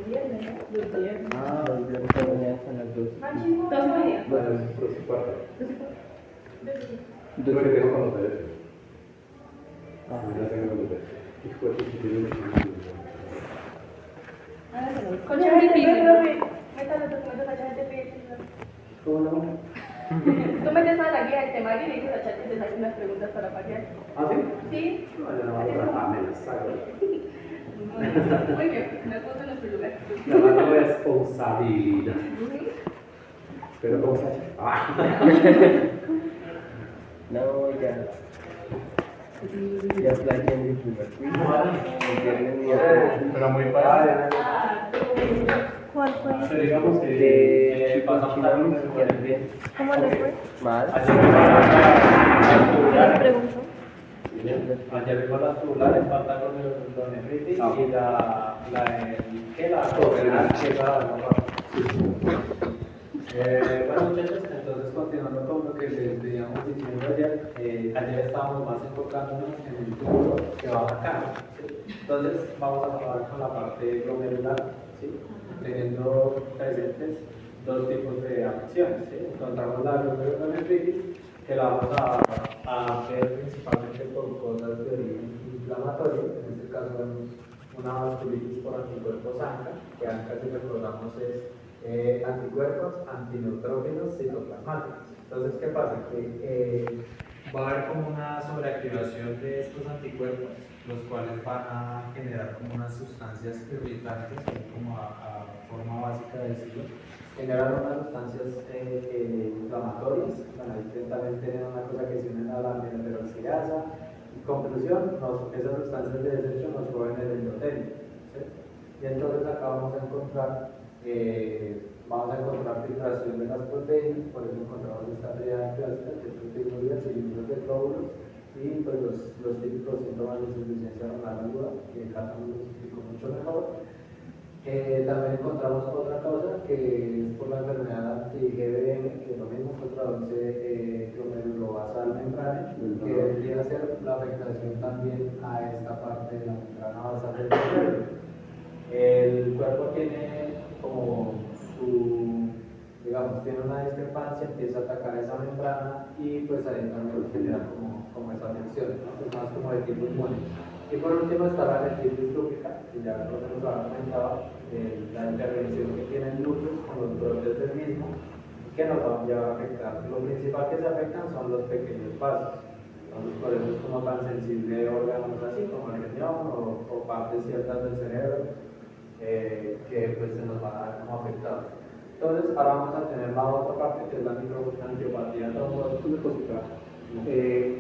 viernes, ¿no? Los viernes. Ah, los viernes por la mañana son las 12. Más chico. 2:30. Bueno, es por su parte. Yo lo que tengo con los teléfonos. Ah, Ya tengo con los teléfonos. Hijo de puta, tiene mucho. Con ChatGPT, profe. Meta los documentos a ChatGPT. ¿Cómo no? Tú metes a la guía del temario y le dices a ChatGPT te salen unas preguntas para pasear. ¿Ah, sí? Sí. No, yo no voy a trabajar, me las saco. Muy bien, me puso en nuestro lugar. La mano responsabilidad. Pero ¿cómo se hace? no, ya. Ya planeé mi primer quiz. El viernes miércoles. Pero muy padre. ¿Cuál fue? Pero digamos que De pasamos Chico a psiquiatría. ¿Cómo le fue? Mal. ¿Qué les preguntó? Ayer vimos las tubulares, falta con nefritis y la bueno muchachos, entonces continuando con lo que les veníamos diciendo ayer, ayer estábamos más enfocándonos en el túbulo que va acá, ¿sí? Entonces vamos a trabajar con la parte glomerular, ¿sí? Teniendo presentes dos tipos de afecciones, ¿sí? Encontramos la glomerulonefritis, que la vamos a ver principalmente por cosas de origen inflamatorio. En este caso vemos una vasculitis por anticuerpos ANCA, que ANCA, si recordamos, es anticuerpos antineutrófilos citoplasmáticos. Entonces, ¿qué pasa? Que va a haber como una sobreactivación de estos anticuerpos, los cuales van a generar como unas sustancias irritantes, como a forma básica de decirlo, generar unas sustancias inflamatorias. Bueno, ahí también tienen una cosa que se une a la aminoperoxidasa. En conclusión, esas sustancias de desecho nos mueven el endotelio, ¿sí? Y entonces acá vamos a encontrar filtración de las proteínas, por eso encontramos esta tríada clásica, que es proteinuria, cilindros de glóbulos y pues los típicos síntomas de insuficiencia renal aguda, que acá nos lo explico mucho mejor. También encontramos otra cosa que es por la enfermedad anti-GBM, que lo mismo se traduce glomerulobasal membrana, que vendría a ser la afectación también a esta parte de la membrana basal del cerebro. El cuerpo tiene como tiene una discrepancia, empieza a atacar esa membrana y pues ahí también genera como esa afección, ¿no? Es más como de tipo inmune. Y por último está la nefritis lúpica, que ya nos había comentado, la intervención que tiene el lupus con los brotes del mismo, que nos va a llevar a afectar. Lo principal que se afectan son los pequeños vasos. Entonces, por eso es como tan sensible órganos así como el riñón o partes ciertas del cerebro que pues se nos van a dar como afectados. Entonces, ahora vamos a tener la otra parte que es la microangiopatía trombótica.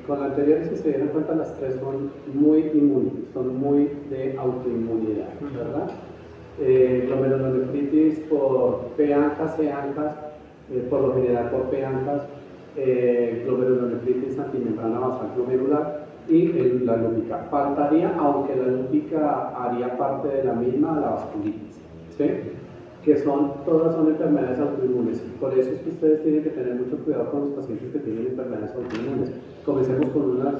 Con las anteriores, si se dieron cuenta, las tres son muy inmunes, son muy de autoinmunidad, ¿verdad? Glomerulonefritis por P-ANCA, C-ANCAS, por lo general por P-ANCAS, glomerulonefritis antimembrana basal glomerular y la lúpica. Faltaría, aunque la lúpica haría parte de la misma, la vasculitis, ¿sí? Que todas son enfermedades autoinmunes. Por eso es que ustedes tienen que tener mucho cuidado con los pacientes que tienen enfermedades autoinmunes. Comencemos con una,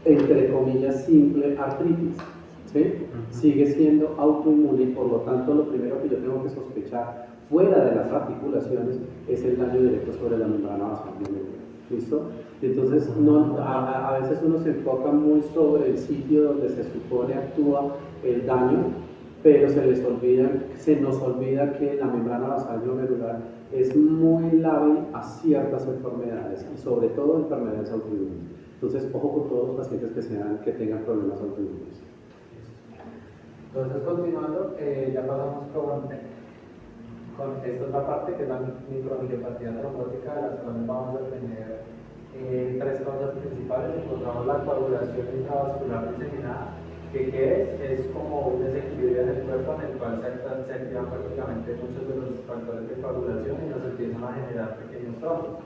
entre comillas, simple artritis, ¿sí? Sigue siendo autoinmune y por lo tanto lo primero que yo tengo que sospechar fuera de las articulaciones es el daño directo sobre la membrana basal glomerular. ¿Listo? Entonces, a veces uno se enfoca muy sobre el sitio donde se supone actúa el daño, pero se nos olvida que la membrana basal glomerular es muy lábil a ciertas enfermedades y sobre todo enfermedades autoinmunes. Entonces, ojo con todos los pacientes que tengan problemas autoinmunes. Entonces, continuando, ya pasamos con esta otra parte que es la microangiopatía trombótica, de las cuales vamos a tener tres causas principales. Encontramos la coagulación intravascular diseminada, que es como un desequilibrio en el cuerpo en el cual se activan prácticamente muchos de los factores de coagulación y nos empiezan a generar pequeños trombos.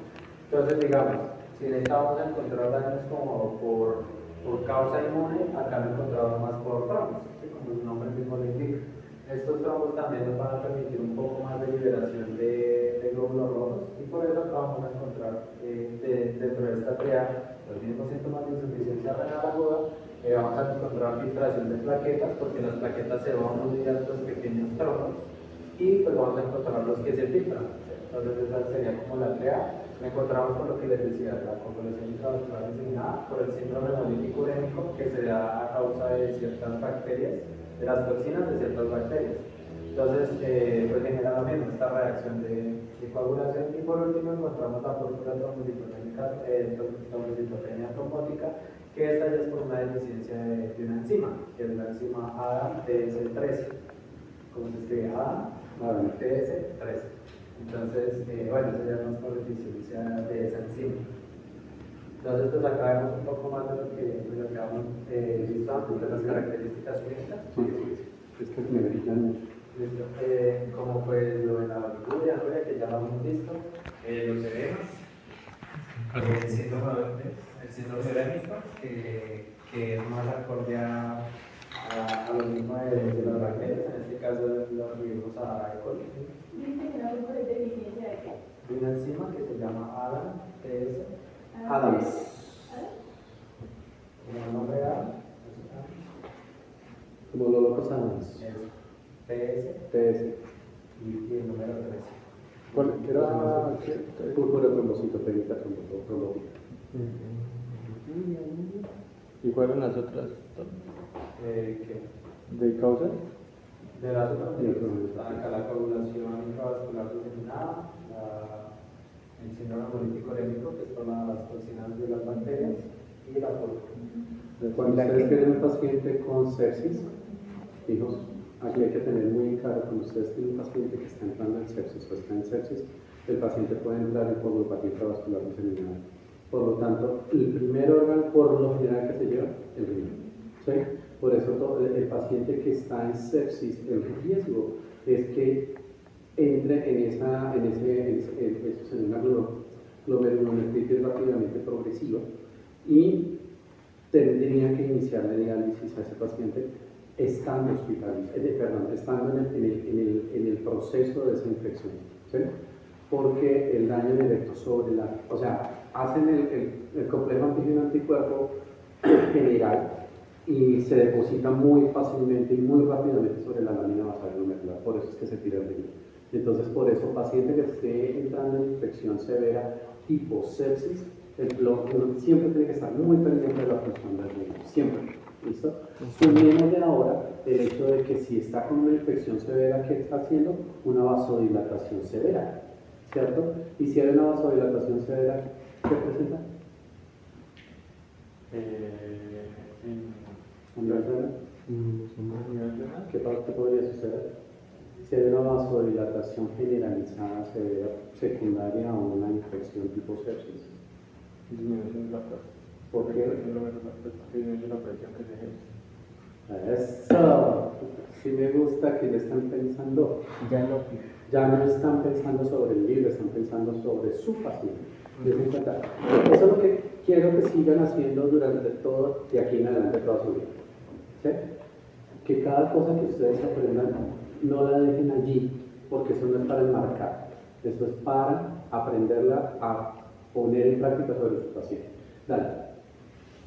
Entonces, digamos, si necesitamos encontrar daños como por causa inmune, acá lo encontramos más por trombos, ¿sí? Como su nombre mismo lo indica. Estos trombos también nos van a permitir un poco más de liberación de glóbulos rojos y por eso acá vamos a encontrar dentro de esta triada los mismos síntomas de insuficiencia renal aguda. Vamos a encontrar filtración de plaquetas porque las plaquetas se van unidas a estos pequeños electrones y pues vamos a encontrar los que se filtran. Entonces esa sería como la tarea. Me encontramos con lo que les decía, la coagulación intravascular diseminada por el síndrome hemolítico urémico que se da a causa de ciertas bacterias, de las toxinas de ciertas bacterias. Entonces, pues genera también esta reacción de coagulación. Y por último encontramos la púrpura trombocitopenia trombótica, que esta ya es por una deficiencia de una enzima, que es la enzima ADAMTS13. ¿Cómo se escribe? ADAMTS13. Entonces, bueno, eso ya no es por deficiencia de esa enzima. Entonces, pues acá vemos un poco más de lo que habíamos visto antes, de las características clínicas. Sí, es que me brillan mucho. Listo. Como pues lo de la liguria, que ya lo hemos visto, los edemas, el síndrome urémico, que es más acorde a lo mismo de las bacterias, en este caso lo referimos a E. coli. ¿Dice que la púrpura es deficiencia de qué? De una enzima que se llama ADAMTS. Adams. Como el nombre Adam, Como los locos Adams. TS y el número 13. ¿Cuál era? Púrpura trombocitopénica trombótica. ¿Y cuáles eran las otras? ¿Qué? ¿De causas? De las otras está acá la coagulación intravascular diseminada, el síndrome hemolítico urémico, que son las toxinas de las bacterias, y la púrpura. Cuando ustedes tienen un paciente con sepsis, hijos, aquí hay que tener muy en claro, cuando ustedes tienen un paciente que está entrando en sepsis o está en sepsis, el paciente puede entrar en coagulopatía intravascular diseminada. Por lo tanto, el primer órgano por lo general que se lleva, el riñón. ¿Sí? Por eso el paciente que está en sepsis, el riesgo es que entre en una glomerulonefritis rápidamente progresiva y tendría que iniciar la diálisis a ese paciente estando estando en el proceso de esa infección. ¿Sí? Porque el daño directo sobre o sea, hacen el complejo antígeno-anticuerpo general y se deposita muy fácilmente y muy rápidamente sobre la lámina basal glomerular, por eso es que se tira el riñón. Entonces, por eso, paciente que esté entrando en infección severa tipo sepsis, siempre tiene que estar muy pendiente de la función del riñón, siempre. ¿Listo? Sumemos de ahora el hecho de que si está con una infección severa, ¿qué está haciendo? Una vasodilatación severa, ¿cierto? Y si hay una vasodilatación severa, ¿qué presenta? ¿Qué parte podría suceder? Si hay una vasodilatación generalizada severa secundaria a una infección tipo sepsis. Disminución de la presión. ¿Por qué? Disminución de la presión que se ejerce. Eso, sí me gusta que ya están pensando, ya no están pensando sobre el libro, están pensando sobre su paciente. Eso es lo que quiero que sigan haciendo durante todo, de aquí en adelante, toda su vida. ¿Sí? Que cada cosa que ustedes aprendan no la dejen allí, porque eso no es para enmarcar, eso es para aprenderla a poner en práctica sobre su paciente. Dale.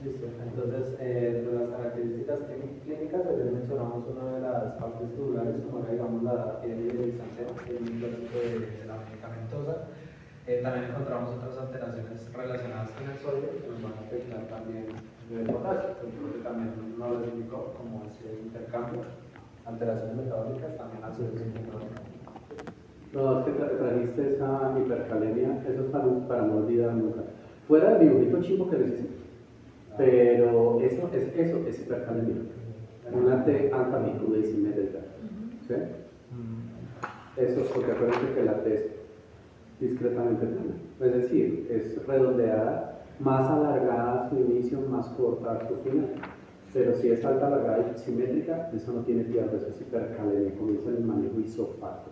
Listo, entonces de las características clínicas, ayer mencionamos una de las partes tubulares, como era, digamos, la piel y el exantema, que es un tópico de la medicamentosa. También encontramos otras alteraciones relacionadas con el sodio que nos van a afectar también el potasio, porque también no lo indicó como ese intercambio, alteraciones metabólicas, también ácidos sintomáticos. No, es que trajiste esa hipercalemia, eso es para no olvidar nunca. Fuera del dibujito chivo que les hice, pero eso es hipercalemia. Una T alta amplitud y simétrica. ¿Sí? Eso es porque acuérdense que la T es discretamente plana. Es decir, es redondeada, más alargada a su inicio, más corta a su final. Pero si es alta, alargada y simétrica, eso no tiene pierde, eso es hipercalemia, comienza el manejo isofacto.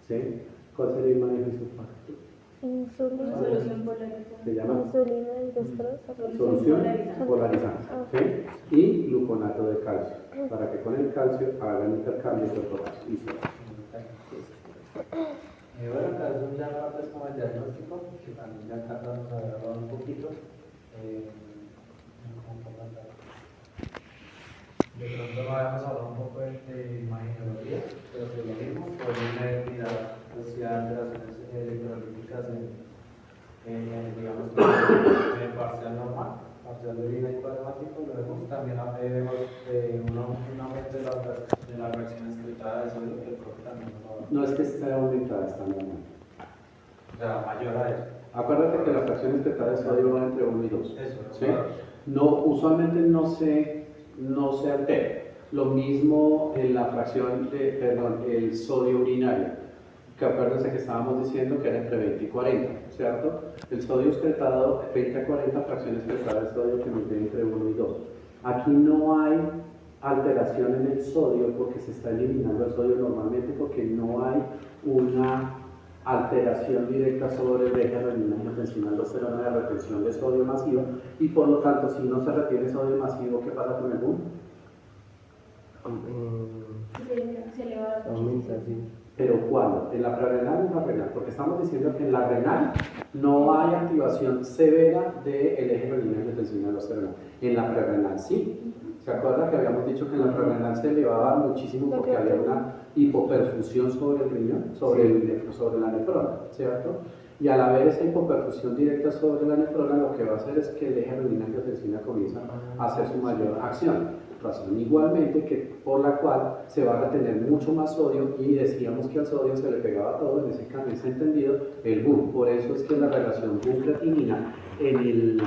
¿Sí? ¿Cuál sería el manejo isofacto? Insulina. Solución polarizada. Se llama Insulina y destroza. solución polarizante. ¿Sí? Y gluconato de calcio, para que con el calcio hagan intercambio de potasio. Bueno, acá son ya partes como el diagnóstico, que también ya acá vamos a ver un poquito. De pronto no habíamos hablado un poco de imagenología, pero pues lo digamos, parcial normal, parcial de orina y plasmático, luego también vemos un aumento de la fracción excretada de sodio, que el profe también No es que esté aumentada, está normal. o sea, mayor a eso. Acuérdate que la fracción excretada de sodio va entre 1 y 2. Eso, ¿Sí? No, usualmente no se altera. Lo mismo en la fracción el sodio urinario, que acuérdense que estábamos diciendo que era entre 20 y 40, ¿cierto? El sodio excretado, 20 a 40 fracciones excretadas de sodio que nos viene entre 1 y 2. Aquí no hay alteración en el sodio porque se está eliminando el sodio normalmente porque no hay una alteración directa sobre el eje renina-angiotensina-aldosterona de retención de sodio masivo y por lo tanto si no se retiene sodio masivo, ¿qué pasa con el boom? Se eleva la Aumenta, sí. ¿Pero cuándo? ¿En la prerrenal o en la renal? Porque estamos diciendo que en la renal no hay activación severa del eje renina-angiotensina-aldosterona. En la prerrenal sí. ¿Se acuerda que habíamos dicho que en la prerrenal se elevaba muchísimo porque había una hipoperfusión sobre el riñón, sobre la nefrona, ¿cierto? Y al haber esa hipoperfusión directa sobre la nefrona, lo que va a hacer es que el eje renina-angiotensina comienza a hacer su mayor acción. Razón igualmente que por la cual se va a retener mucho más sodio y decíamos que al sodio se le pegaba todo, en ese entendido, el boom. Por eso es que la relación boom-creatinina en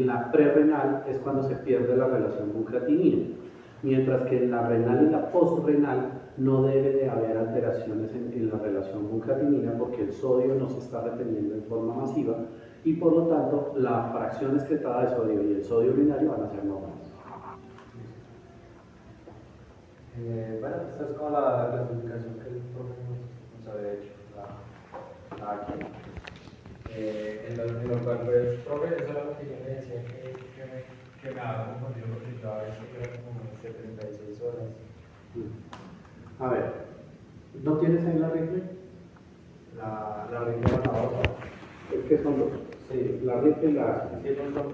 la prerrenal es cuando se pierde la relación boom-creatinina. Mientras que en la renal y la postrenal no debe de haber alteraciones en la relación boom-creatinina porque el sodio no se está reteniendo en forma masiva y por lo tanto la fracción excretada de sodio y el sodio urinario van a ser normales. Bueno, esta es como la clasificación que el profe nos había hecho, la aquí. En lo cual, pues, profe, eso era lo que yo le decía que me había confundido porque yo a veces era como 76 horas. A ver, ¿no tienes ahí la rifle? La orina la otra. Es que son dos. Sí. La rifle y la ágil. Sí, no son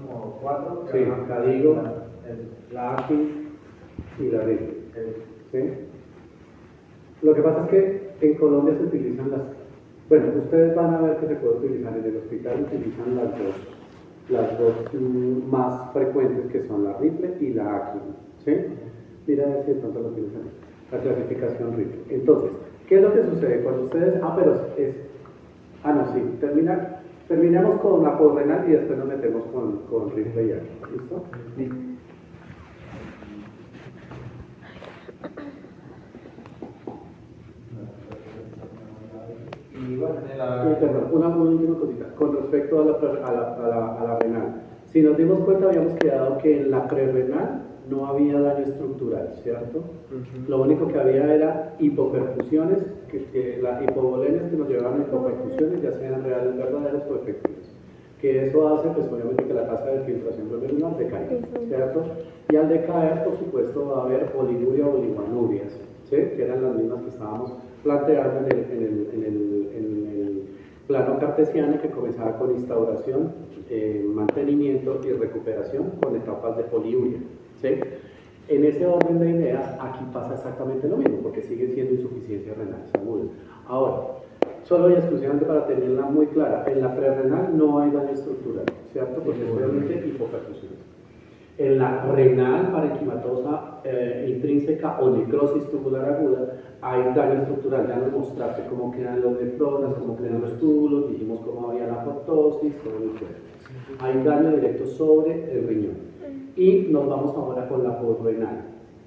como 4. Sí, acá digo la ágil y la rifle. ¿Sí? Lo que pasa es que en Colombia se utilizan las... Bueno, ustedes van a ver que se puede utilizar en el hospital, utilizan las dos más frecuentes que son la rifle y la ágil. ¿Sí? Mira a ver si de pronto lo tienes ahí. La clasificación rifle. Entonces, ¿qué es lo que sucede cuando ustedes... terminamos con la postrenal y después nos metemos con rifle y ágil. ¿Listo? Y bueno, Perdón, una última cosita. Con respecto a la renal. Si nos dimos cuenta, habíamos quedado que en la prerrenal no había daño estructural, ¿cierto? Lo único que había era hipoperfusiones, las hipovolenes que nos llevaban a hipoperfusiones, ya sean reales, verdaderas o efectivas. Que eso hace, pues obviamente, que la tasa de filtración glomerular decaiga, ¿cierto? Y al decaer, por supuesto, va a haber oliguria o oliguanurias, ¿sí? Que eran las mismas que estábamos planteando en el plano cartesiano, que comenzaba con instauración, mantenimiento y recuperación con etapas de poliuria, ¿sí? En ese orden de ideas, aquí pasa exactamente lo mismo, porque siguen siendo insuficiencias renales agudas. Ahora, solo y exclusivamente para tenerla muy clara, en la prerrenal no hay daño estructural, ¿cierto? Porque es obviamente hipoperfusión. En la renal parenquimatosa intrínseca o necrosis tubular aguda hay daño estructural. Ya nos mostraste cómo quedan los nefronas, cómo quedan los túbulos, dijimos cómo había la apoptosis, todo el cuerpo. Hay daño directo sobre el riñón. Y nos vamos ahora con la postrenal.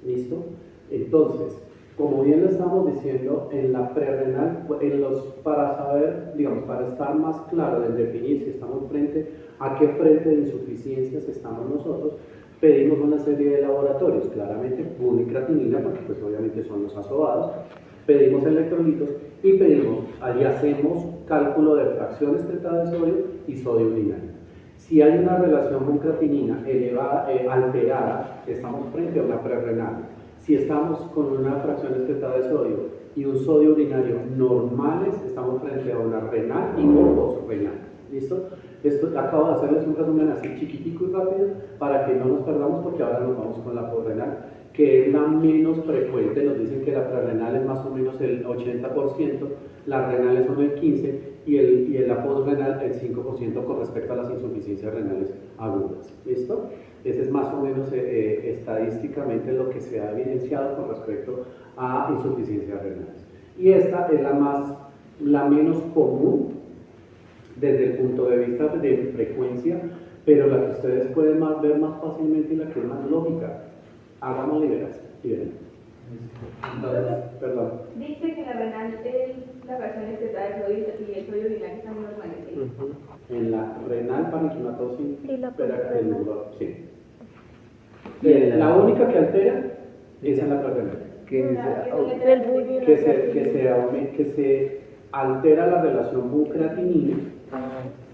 ¿Listo? Entonces, como bien lo estamos diciendo, en la prerrenal, para saber, digamos, para estar más claro en definir si estamos frente a qué frente de insuficiencias estamos nosotros, pedimos una serie de laboratorios, claramente boom y creatinina, porque pues obviamente son los asobados, pedimos electrolitos y allí hacemos cálculo de fracción excretada de sodio y sodio urinario. Si hay una relación con creatinina elevada, alterada, estamos frente a una prerrenal. Si estamos con una fracción excretada de sodio y un sodio urinario normales, estamos frente a una renal y no postrenal. ¿Listo? Esto acabo de hacerles un resumen así chiquitico y rápido para que no nos perdamos, porque ahora nos vamos con la postrenal, que es la menos frecuente. Nos dicen que la prerrenal es más o menos el 80%, las renales son el 15%, y en la posrenal el 5% con respecto a las insuficiencias renales agudas. ¿Listo? Ese es más o menos estadísticamente lo que se ha evidenciado con respecto a insuficiencias renales. Y esta es la menos común desde el punto de vista de frecuencia, pero la que ustedes pueden ver más fácilmente y la que es más lógica. Hagamos liberación. Entonces, Perdón. Dice que la renal es la fracción excretada de sodio y el sodio urinal están normales, ¿sí? En la renal parenquimatosis, Y la sí. La única que altera es en la prerrenal. Que se altera la relación bucreatinina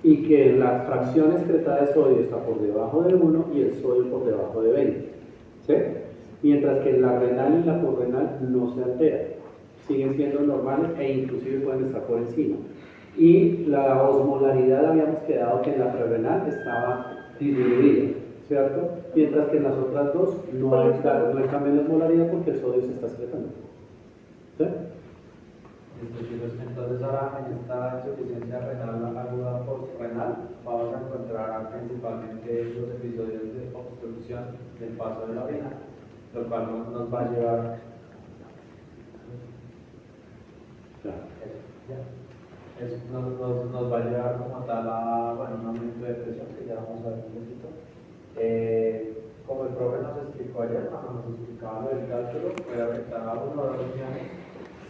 y que la fracción excretada de sodio está por debajo de 1 y el sodio por debajo de 20. ¿Sí? Mientras que en la renal y la posrenal no se altera, siguen siendo normales e inclusive pueden estar por encima. Y la osmolaridad habíamos quedado que en la prerrenal estaba disminuida, ¿cierto? Mientras que en las otras dos no hay cambio de osmolaridad porque el sodio se está excretando. ¿Sí? Entonces ahora en esta insuficiencia renal aguda postrenal vamos a encontrar principalmente los episodios de obstrucción del paso de la orina, lo cual nos va a llevar nos va a llevar como tal a un aumento de presión que ya vamos a ver un poquito. Como el profe nos explicó ayer, cuando nos explicaba lo del cálculo, puede afectar a uno de los riñones.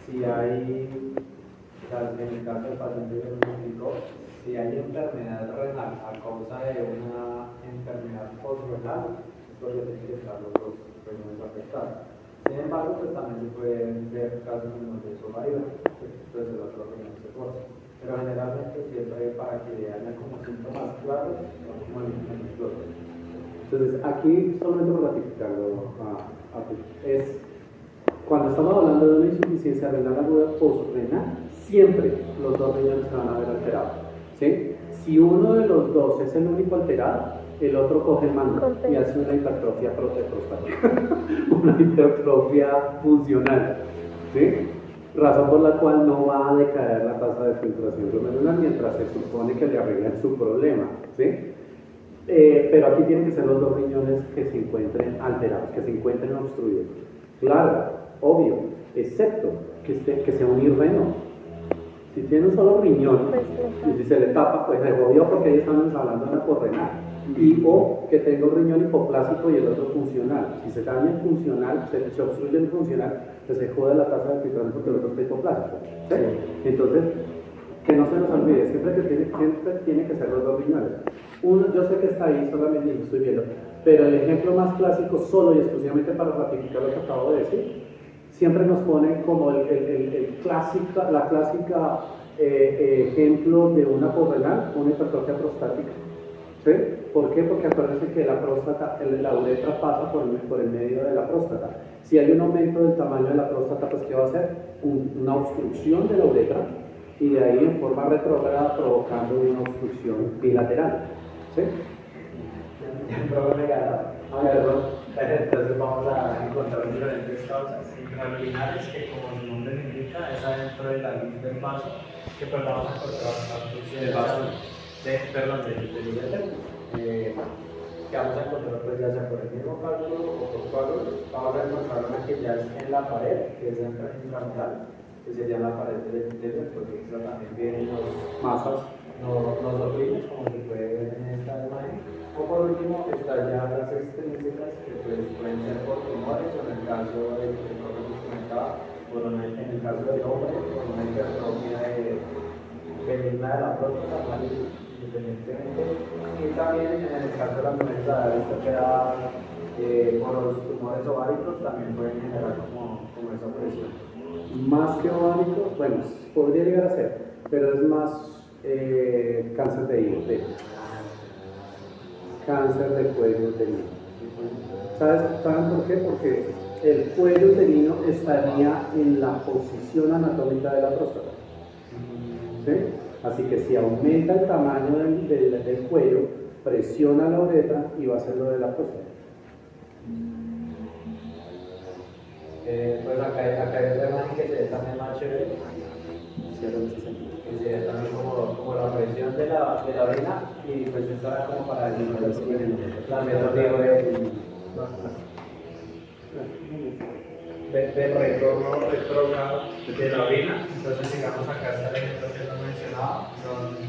Si hay, en el caso del paciente que nos explicó, si hay enfermedad renal a causa de una enfermedad postrenal, es porque tienen que estar los dos riñones afectados. Sin embargo, pues también se pueden ver casos en donde eso va a ir, entonces el otro riñón se forza. Pero generalmente siempre para que haya como síntomas claros, son como el explosivo. Entonces, aquí solamente por ratificarlo, es cuando estamos hablando de una insuficiencia renal aguda postrenal, siempre los dos riñones se van a ver alterados. ¿Sí? Si uno de los dos es el único alterado, el otro coge el mando y hace una hipertrofia prostática, una hipertrofia funcional. ¿Sí? Razón por la cual no va a decaer la tasa de filtración glomerular mientras se supone que le arreglan su problema. ¿Sí? Pero aquí tienen que ser los dos riñones que se encuentren alterados, que se encuentren obstruidos. Claro, obvio, excepto que sea un irreno. Si tiene un solo riñón y si se le tapa, pues se jodió porque ahí estamos hablando de una porrenal. Y o que tenga un riñón hipoplásico y el otro funcional. Si se daña el funcional, se obstruye el funcional, pues se jode la tasa de filtración porque el otro está hipoplásico. ¿Sí? Entonces, que no se nos olvide, siempre tiene que ser los dos riñones. Uno, yo sé que está ahí, solamente lo estoy viendo, pero el ejemplo más clásico, solo y exclusivamente para ratificar lo que acabo de decir, siempre nos pone como la clásica ejemplo de una porrenal, una hipertrofia prostática. ¿Sí? ¿Por qué? Porque acuérdense que la próstata, la uretra pasa por el medio de la próstata. Si hay un aumento del tamaño de la próstata, pues ¿qué va a hacer? Una obstrucción de la uretra y de ahí en forma retrógrada provocando una obstrucción bilateral. ¿Sí? Entonces vamos a encontrar diferentes causas intrarenales que, como su nombre le indica, es adentro de la luz del vaso, que pues vamos a encontrar una obstrucción del vaso, del ureter, que vamos a encontrar pues ya sea por el mismo cálculo o por coágulos. Vamos a encontrar una que ya es en la pared, que es intrarenal, que sería la pared del epitelio, porque eso también vienen masas, los orígenes, como se puede ver en esta imagen. O por último, están ya las extrínsecas, que pues, pueden ser por tumores, o en el caso del que nos comentaba, en el caso del hombre, por una hipertrofia benigna de la próstata, independientemente. Y también en el caso de la mujer, esto queda por los tumores ováricos, también pueden generar como esa presión. Más que ovárico, bueno, podría llegar a ser, pero es más cáncer de hígado. Cáncer del cuello uterino. ¿Saben por qué? Porque el cuello uterino estaría en la posición anatómica de la próstata. ¿Sí? Así que si aumenta el tamaño del cuello, presiona la uretra y va a ser lo de la próstata. Pues acá hay otra imagen que se ve también más chévere. Cierro en ese sentido. Que sería también como la presión de la orina y pues esto era como para el la metodología del retorno retrógrado de la orina. Entonces digamos acá está el ejemplo que nos mencionaba,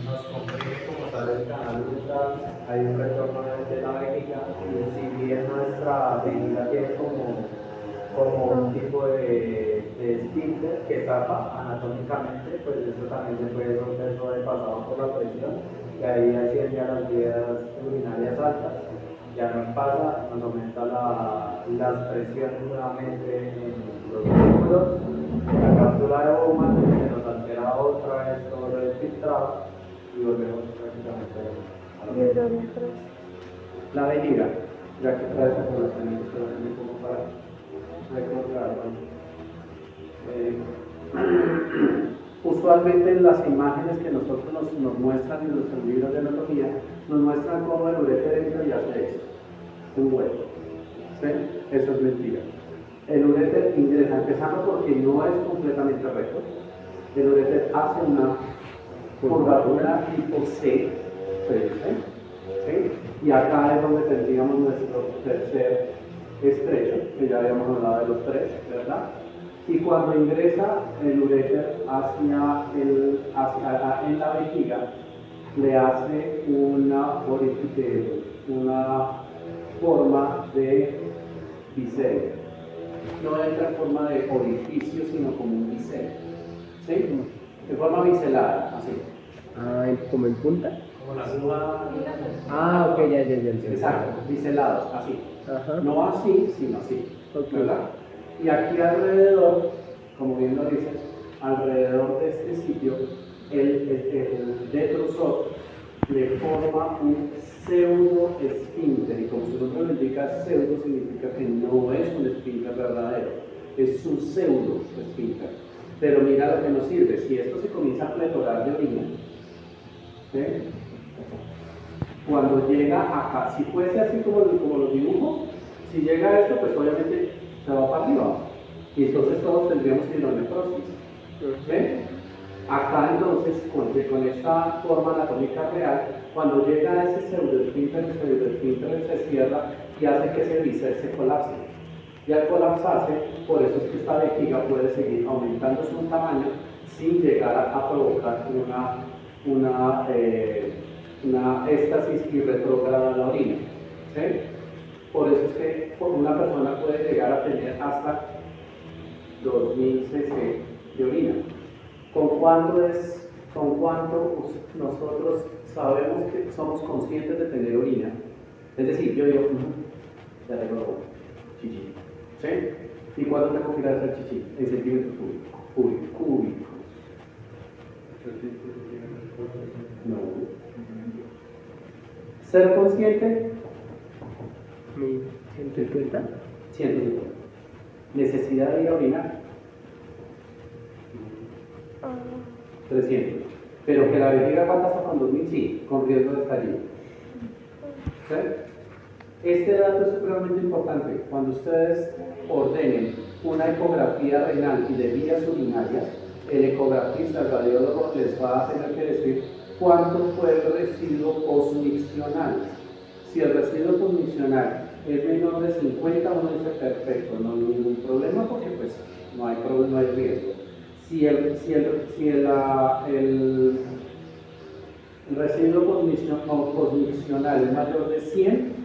nos comprime como tal el canal uretral, hay un retorno de la vejiga y si bien nuestra vejiga tiene como un tipo de esfínter que tapa anatómicamente, pues eso también se puede romper sobrepasado por la presión, y ahí asciende a las vías urinarias altas, ya nos pasa, nos aumenta las presiones nuevamente en los músculos, la cápsula de Bowman, se nos altera otra vez todo el filtrado y volvemos prácticamente a lo mismo. La vejiga, ya que trae esa población, un poco para recordarlo. Usualmente las imágenes que nosotros nos muestran en nuestros libros de anatomía nos muestran cómo el uréter entra y hace eso, un hueco. ¿Sí? Eso es mentira. El uréter ingresa, empezando porque no es completamente recto. El uréter hace una curvatura tipo C, ¿sí? Y acá es donde tendríamos nuestro tercer estrecho, que ya habíamos hablado de los tres, ¿verdad? Y cuando ingresa el uréter en la vejiga, le hace una forma de bisel. No entra en forma de orificio, sino como un bisel. ¿Sí? De forma biselada, así. Ah, ¿como en punta? Como la suma. Ah, ok, ya entiendo. Exacto, biselados, así. Ajá. No así, sino así. Ok. ¿Verdad? Y aquí alrededor, como bien lo dicen, alrededor de este sitio, el detrusor le forma un pseudo esfínter, y como su nombre lo indica, pseudo significa que no es un esfínter verdadero, es un pseudo esfínter. Pero mira lo que nos sirve, si esto se comienza a pletorar de orina, ¿sí? Cuando llega acá, si fuese así como los dibujos, si llega a esto, pues obviamente se va para arriba, y entonces todos tendríamos hidronefrosis. ¿Sí? Acá entonces, con esta forma anatómica real, cuando llega a ese pseudoesfínter, el pseudoesfínter se cierra y hace que ese bisel se colapse. Y al colapsarse, por eso es que esta vejiga puede seguir aumentando su tamaño sin llegar a provocar una éstasis y retrógrada a la orina. ¿Sí? Por eso es que una persona puede llegar a tener hasta 2000 cc de orina. ¿Con cuánto nosotros sabemos que somos conscientes de tener orina? Es decir, yo digo, ya tengo chichi. ¿Sí? ¿Y cuánto tengo que ir a hacer chichi? En centímetros cúbicos. No. Ser consciente, 150. 150. Necesidad de ir a orinar, 300. Pero que la vejiga aguanta hasta con 2000, sí, con riesgo de estallido. ¿Sí? Este dato es supremamente importante. Cuando ustedes ordenen una ecografía renal y de vías urinarias, el ecografista, el radiólogo, les va a tener que decir cuánto fue el residuo postmiccional. Si el residuo postmiccional es menor de 50, uno dice perfecto, no hay ningún problema porque pues no hay riesgo. Si el residuo postmiccional es mayor de 100,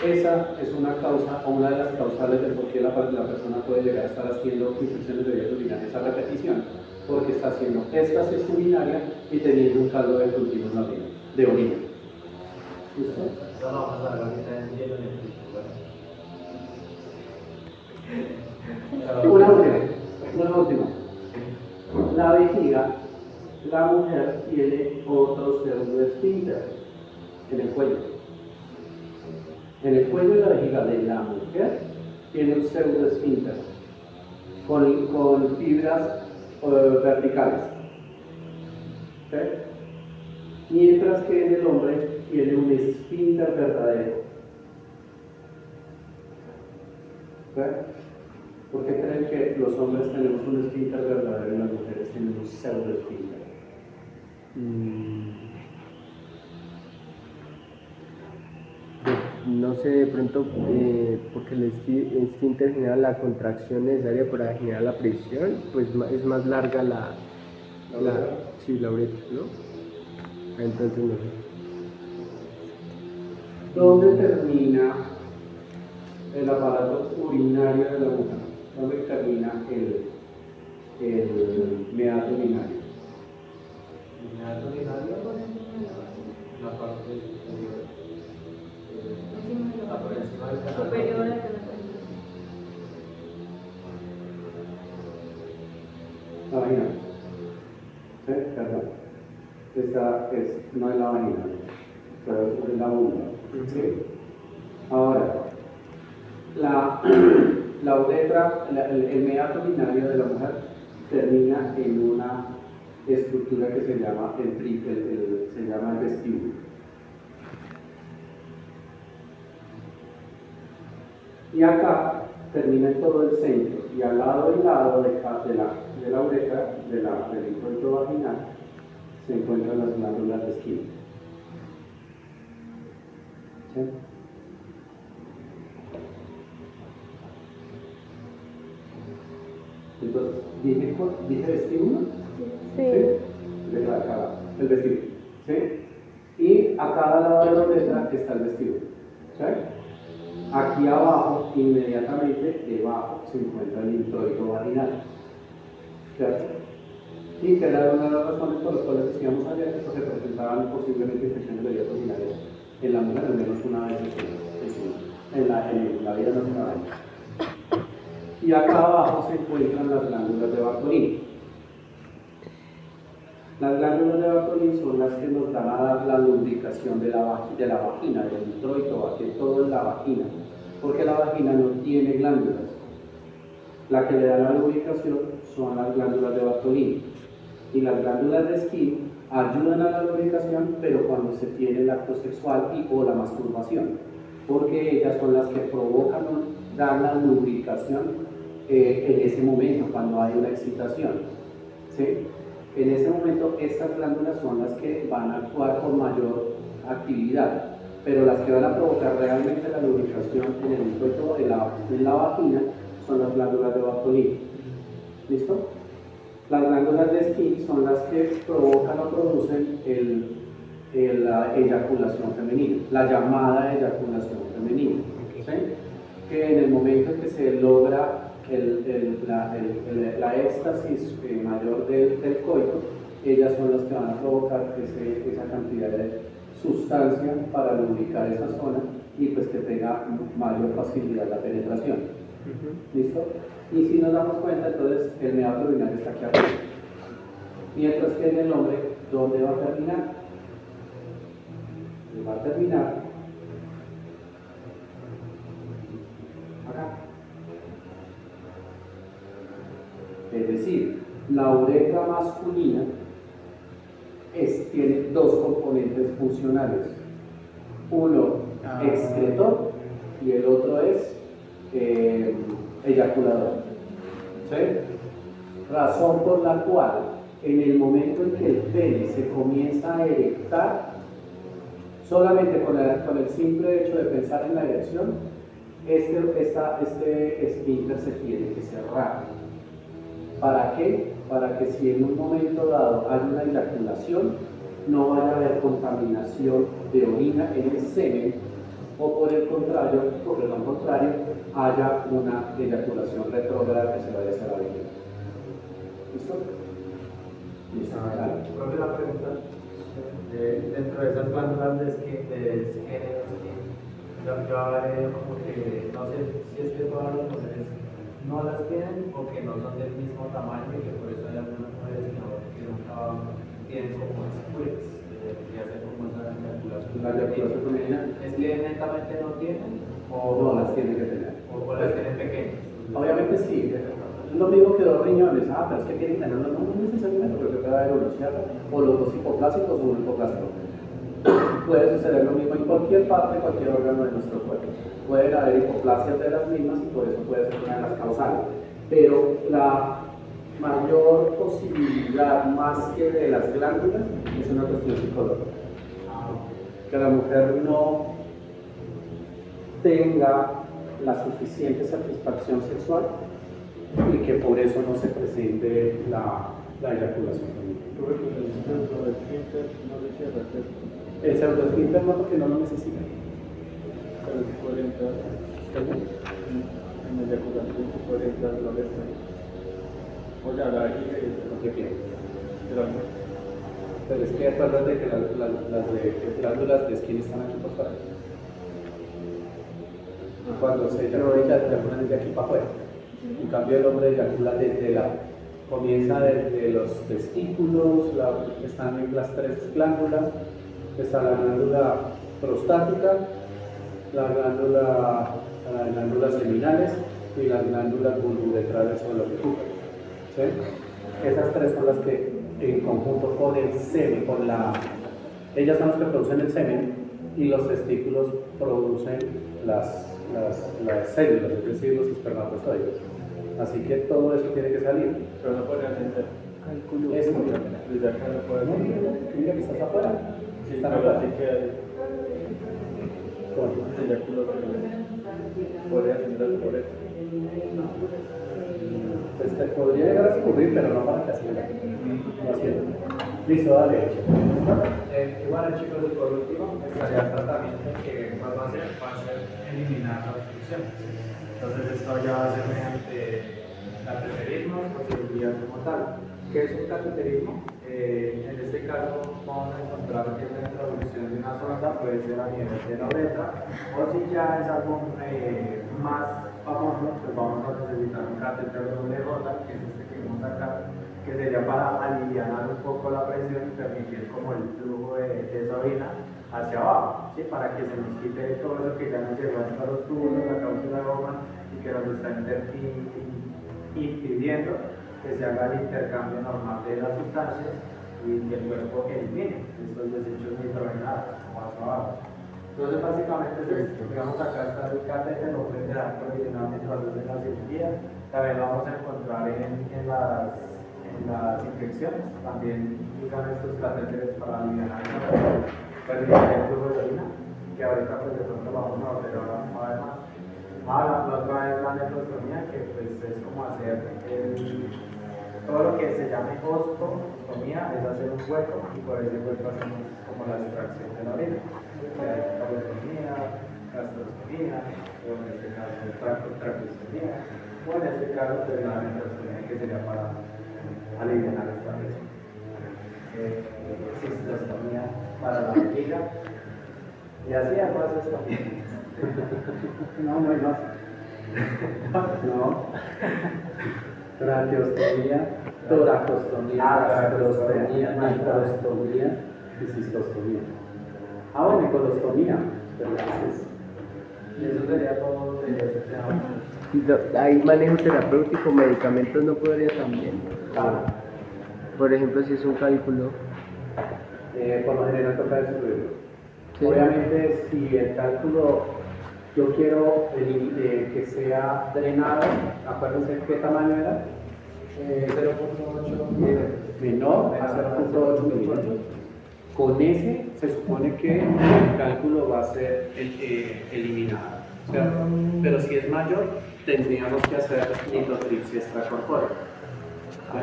esa es una causa o una de las causales de por qué la persona puede llegar a estar haciendo infecciones de vías urinarias a repetición, porque está haciendo éstasis urinaria y teniendo un caldo de cultivo en la orina, de orina. ¿Listo? No, vamos a ver ahorita en hielo en el Una última. La vejiga, la mujer tiene otro pseudoesfínter en el cuello. En el cuello de la vejiga de la mujer tiene un pseudoesfínter con fibras verticales. ¿Sí? Mientras que en el hombre tiene un esfínter verdadero. ¿Sí? ¿Por qué creen que los hombres tenemos un esfínter verdadero y las mujeres tienen un pseudo esfínter? No sé, de pronto porque el esfínter genera la contracción necesaria para generar la presión, pues es más larga sí, la uretra, ¿no? Entonces no sé. ¿Dónde termina el aparato urinario de la mujer? ¿Dónde termina el meato urinario? El meato urinario, la parte superior, por encima del canal. Superior al canal. La vagina. ¿Sí? Perdón. Esta no es la vagina, pero es la vulva. ¿Sí? Ahora, la uretra, el meato urinario de la mujer termina en una estructura que se llama el vestíbulo. Y acá termina en todo el centro, y al lado y lado de la uretra, del introito vaginal, se encuentran las glándulas de Skin. ¿Sí? Entonces, ¿dije vestíbulo? Sí. De acá, el vestíbulo. ¿Sí? Y a cada lado de la uretra está el vestíbulo. ¿Sí? Aquí abajo, inmediatamente debajo, se encuentra el introito vaginal. ¿Cierto? Y que era una de las razones por las cuales decíamos ayer que se presentaban posiblemente infecciones de vías urinarias en la mujer al menos una vez en la vida nacional. Y acá abajo se encuentran las glándulas de Bartolini. Las glándulas de Bartolini son las que nos van a dar la lubricación de la vagina, del introito, de todo en la vagina, porque la vagina no tiene glándulas. La que le da la lubricación son las glándulas de Bartolini. Y las glándulas de Skin ayudan a la lubricación, pero cuando se tiene el acto sexual o la masturbación, porque ellas son las que provocan dar la lubricación en ese momento, cuando hay una excitación. ¿Sí? En ese momento, estas glándulas son las que van a actuar con mayor actividad, pero las que van a provocar realmente la lubricación en el introito en la vagina son las glándulas de Bartolini. ¿Listo? Las glándulas de Skin son las que provocan o producen la eyaculación femenina, la llamada eyaculación femenina. ¿Sí? Que en el momento en que se logra la éxtasis mayor del coito, ellas son las que van a provocar esa cantidad de sustancia para lubricar esa zona y pues que tenga mayor facilidad la penetración. ¿Listo? Y si nos damos cuenta, entonces el meato urinario está aquí arriba. Mientras que en el hombre, ¿dónde va a terminar? Va a terminar acá. Es decir, la uretra masculina tiene dos componentes funcionales. Uno, excretor, y el otro es eyaculador. ¿Sí? Razón por la cual en el momento en que el pene se comienza a erectar, solamente con el simple hecho de pensar en la erección, este esfínter se tiene que cerrar. ¿Para qué? Para que si en un momento dado hay una eyaculación, no vaya a haber contaminación de orina en el semen, o por el contrario, haya una eyaculación retrógrada que se vaya hacia la vagina. ¿Listo? ¿Listo? Profe, la pregunta, dentro de esas glándulas de yo haré como que, no sé si es que todas las mujeres no las tienen o que no son del mismo tamaño y que por eso hay algunas mujeres que nunca tienen como escuelas, que hacen como esa eyaculación. La eyaculación femenina ¿Es que netamente no tienen? no las tienen que tener. O las tienen pequeñas. Obviamente sí, es lo mismo que dos riñones, pero es que tienen que tener no necesariamente, porque puede haber uno, ¿cierto? O los dos hipoplásicos o un hipoplásico. puede suceder lo mismo en cualquier parte, cualquier órgano de nuestro cuerpo. Pueden haber hipoplasias de las mismas y por eso puede ser una de las causales. Pero la mayor posibilidad, más que de las glándulas, es una cuestión psicológica. Que la mujer no tenga la suficiente satisfacción sexual y que por eso no se presente la eyaculación femenina. El pseudoesfínter no, porque no lo necesita. Pero si puede entrar, en eyaculación se puede entrar la letra. O sea, la ¿Qué piensas? Pero es que acuérdate que las glándulas de skin están aquí por fuera. Cuando se eyacula, eyaculan desde aquí para afuera. En cambio, el hombre eyacula desde comienza desde los testículos, están las tres glándulas. Está la glándula prostática, las glándulas seminales y las glándulas vulvuretrales o los recúperos. ¿Sí? Esas tres son las que en conjunto con el semen, ellas son las que producen el semen y los testículos producen las células, es decir, los espermatozoides. Así que todo eso tiene que salir. Pero no puede hacer cálculo. Esto, Desde acá no puede hacer. mira que estás afuera. Sí, Están pero afuera. así que podría hacer por eso. Pues te podría llegar a ocurrir, pero no para que así lo haciendo. Listo, dale. Y bueno, chicos, y por último, estaría el tratamiento que más va a hacer eliminar la obstrucción. Entonces, esto ya va a ser mediante cateterismo o cirugía como tal. ¿Qué es un cateterismo? En este caso, vamos a encontrar que la introducción de una sonda puede ser a nivel de la uretra, o si ya es algo más famoso, pues vamos a necesitar un catéter doble J, que es este que vemos acá, que sería para aliviar un poco la presión y permitir como el flujo de esa orina hacia abajo, ¿sí? Para que se nos quite todo eso que ya nos llegó hasta los túbulos, la cápsula de goma, y que nos está impidiendo que se haga el intercambio normal de las sustancias y que el cuerpo elimine estos desechos nitrogenados como hacia abajo. Entonces básicamente es esto, digamos acá está el catéter, lo pueden dar provisionalmente a través de la cirugía, también lo vamos a encontrar en las infecciones, también usan estos catéteres para aliviar el flujo de orina, que ahorita pues de pronto lo vamos a ver ahora más. La otra es la nefrostomía, que pues es como hacer todo lo que se llame ostomía, es hacer un hueco y por ese hueco hacemos como la extracción de la orina. Colostomía, gastrostomía, o en este caso traqueostomía, o en este caso pues la nefrostomía, que sería para aliviar esta presión. Cistostomía para la vejiga, y así algo hace estomía. No, no hay más. No. Traqueostomía, toracostomía, gastrostomía, nefrostomía y cistostomía. Bueno, y colostomía. Eso sería todo de este tema. ¿Hay manejo terapéutico, medicamentos no podría también? Claro. Por ejemplo, si es un cálculo. Por lo general toca destruirlo. Sí. Obviamente, si el cálculo yo quiero que sea drenado, acuérdense qué tamaño era. 0.8 menor a 0.8 milímetros. Con ese se supone que el cálculo va a ser eliminado, ¿cierto? Pero si es mayor, tendríamos que hacer litotripsia extracorpórea. ¿Sí?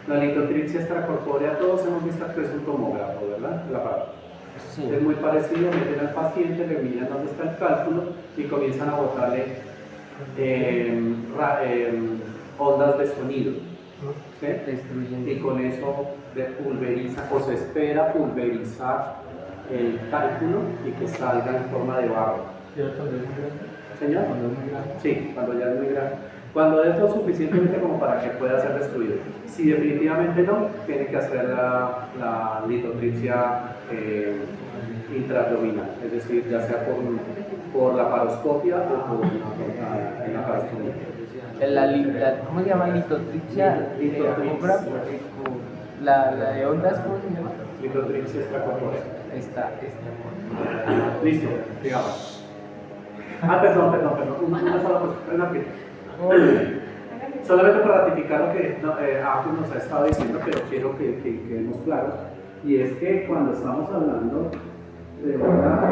La litotripsia extracorpórea, todos hemos visto que es un tomógrafo, ¿verdad? La parte. Sí. Es muy parecido, meten al paciente, le miran dónde está el cálculo y comienzan a botarle ondas de sonido. ¿Sí? Y con eso pulveriza o se espera pulverizar el cálculo y que salga en forma de barro. ¿Señor? Sí, cuando ya es muy grande. Cuando es lo suficientemente como para que pueda ser destruido. Si definitivamente no, tiene que hacer la litotripsia intraabdominal, es decir, ya sea por la paroscopia o por la parostomía. ¿Cómo se llama? Litotripsia. La de ondas, ¿cómo se llama? Litotripsia extracorpórea. esta Listo, digamos. Perdón. Una sola cosa. Solamente para ratificar lo que Arthur nos ha estado diciendo, pero quiero que quedemos claros. Y es que cuando estamos hablando de una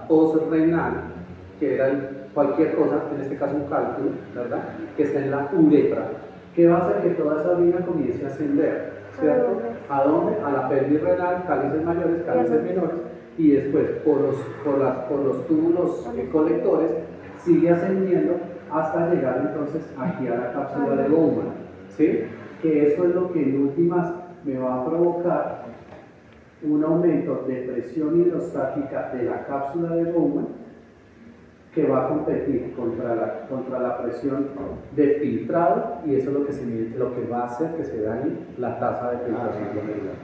tos renal, que era cualquier cosa, en este caso un cálculo, ¿verdad? Que está en la uretra, ¿qué va a hacer que toda esa orina comience a ascender? ¿Cierto? ¿A dónde? A la pelvis renal, cálices mayores, cálices menores, y después por los túbulos colectores sigue ascendiendo hasta llegar entonces aquí a la cápsula de Bowman, ¿sí? Que eso es lo que en últimas me va a provocar un aumento de presión hidrostática de la cápsula de Bowman, que va a competir contra la presión de filtrado, y eso es lo que va a hacer que se dañe la tasa de filtración glomerular.